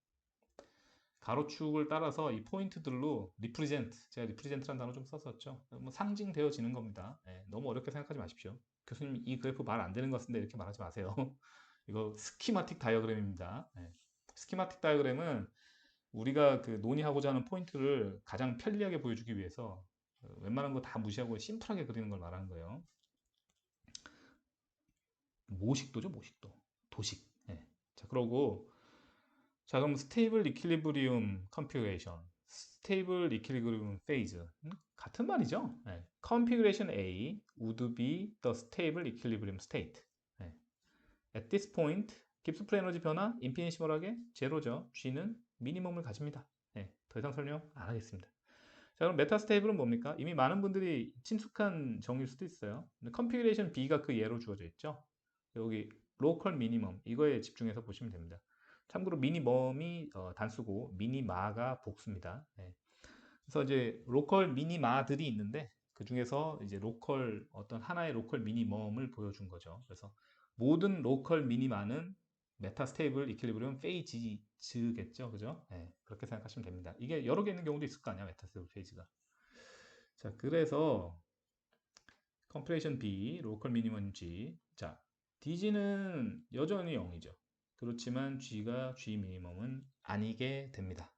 가로축을 따라서 이 포인트들로 리프리젠트, 제가 리프리젠트라는 단어 좀 썼었죠. 뭐 상징되어지는 겁니다. 너무 어렵게 생각하지 마십시오. 교수님 이 그래프 말 안 되는 것 같은데 이렇게 말하지 마세요. 이거 스키마틱 다이어그램입니다. 스키마틱 다이어그램은 우리가 그 논의하고자 하는 포인트를 가장 편리하게 보여주기 위해서 웬만한 거 다 무시하고 심플하게 그리는 걸 말하는 거예요. 모식도죠, 모식도. 도식. 자, 그러고 자, 그럼 스테이블 이퀄리브리움 컨피그레이션, 스테이블 이퀄리브리움 페이즈 같은 말이죠. Configuration A would be the stable equilibrium state. At this point, 깁스플 에너지 변화 인피니시멀하게 제로죠. G는 미니멈을 가집니다. 더 이상 설명 안 하겠습니다. 자, 그럼 메타스테이블은 뭡니까? 이미 많은 분들이 친숙한 정의일 수도 있어요. 컨피그레이션 B가 그 예로 주어져 있죠. 여기 로컬 미니멈 이거에 집중해서 보시면 됩니다. 참고로 미니멈이 단수고 미니마가 복수입니다. 그래서 이제 로컬 미니마들이 있는데 그 중에서 이제 로컬 어떤 하나의 로컬 미니멈을 보여준 거죠. 그래서 모든 로컬 미니마는 메타스테이블 이퀄리브리움 페이지겠죠, 그죠? 그렇게 생각하시면 됩니다. 이게 여러 개 있는 경우도 있을 거 아니야, 메타스테이블 페이지가. 자, 그래서 컴프레이션 B, 로컬 미니멈 G. 자, DG는 여전히 0이죠. 그렇지만 G가 G 미니멈은 아니게 됩니다.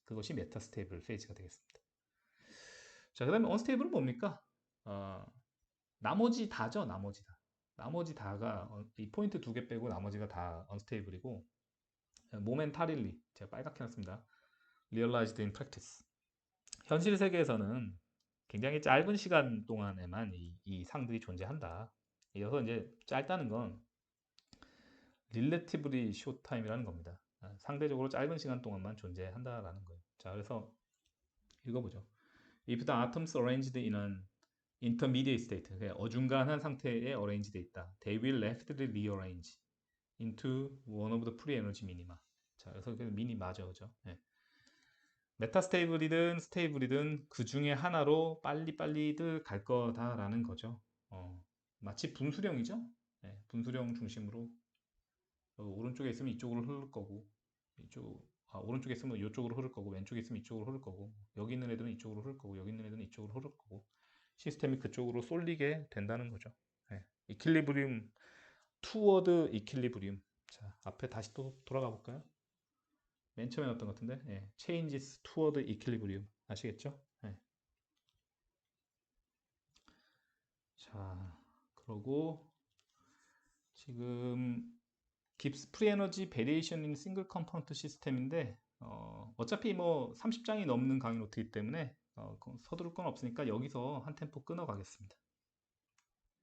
그것이 메타스테이블 페이지가 되겠습니다. 자, 그 다음에 언스테이블은 뭡니까? 나머지 다죠, 나머지 다. 나머지 다가 이 포인트 두 개 빼고 나머지가 다 언스테이블이고 모멘타릴리 제가 빨갛게 놨습니다. Realized in practice. 현실 세계에서는 굉장히 짧은 시간 동안에만 이 상들이 존재한다. 이어서 이제 짧다는 건 relatively short time이라는 겁니다. 상대적으로 짧은 시간 동안만 존재한다라는 거예요. 자, 그래서 읽어보죠. If the atoms arranged in an intermediate state, 어중간한 상태에 arranged 있다. They will rapidly rearrange into one of the free energy minima. 자, 그래서 미니마죠, 그죠? 네. 메타스테이블이든 스테이블이든 그 중에 하나로 빨리빨리들 갈 거다라는 거죠. 마치 분수령이죠. 네, 분수령 중심으로 오른쪽에 있으면 이쪽으로 흐를 거고 오른쪽에 있으면 이쪽으로 흐를 거고 왼쪽에 있으면 이쪽으로 흐를 거고 여기 있는 애들은 이쪽으로 흐를 거고 여기 있는 애들은 이쪽으로 흐를 거고 시스템이 그쪽으로 쏠리게 된다는 거죠. 네. 이퀄리브리움 투워드 이퀄리브리움. 자, 앞에 다시 또 돌아가 볼까요? 맨 처음에 나왔던 것 같은데 changes toward equilibrium 아시겠죠? 자, 그러고 지금 깁스 프리 에너지 베리에이션 인 싱글 컴포넌트 시스템인데 어차피 뭐 30장이 넘는 강의 노트이기 때문에 서두를 건 없으니까 여기서 한 템포 끊어 가겠습니다.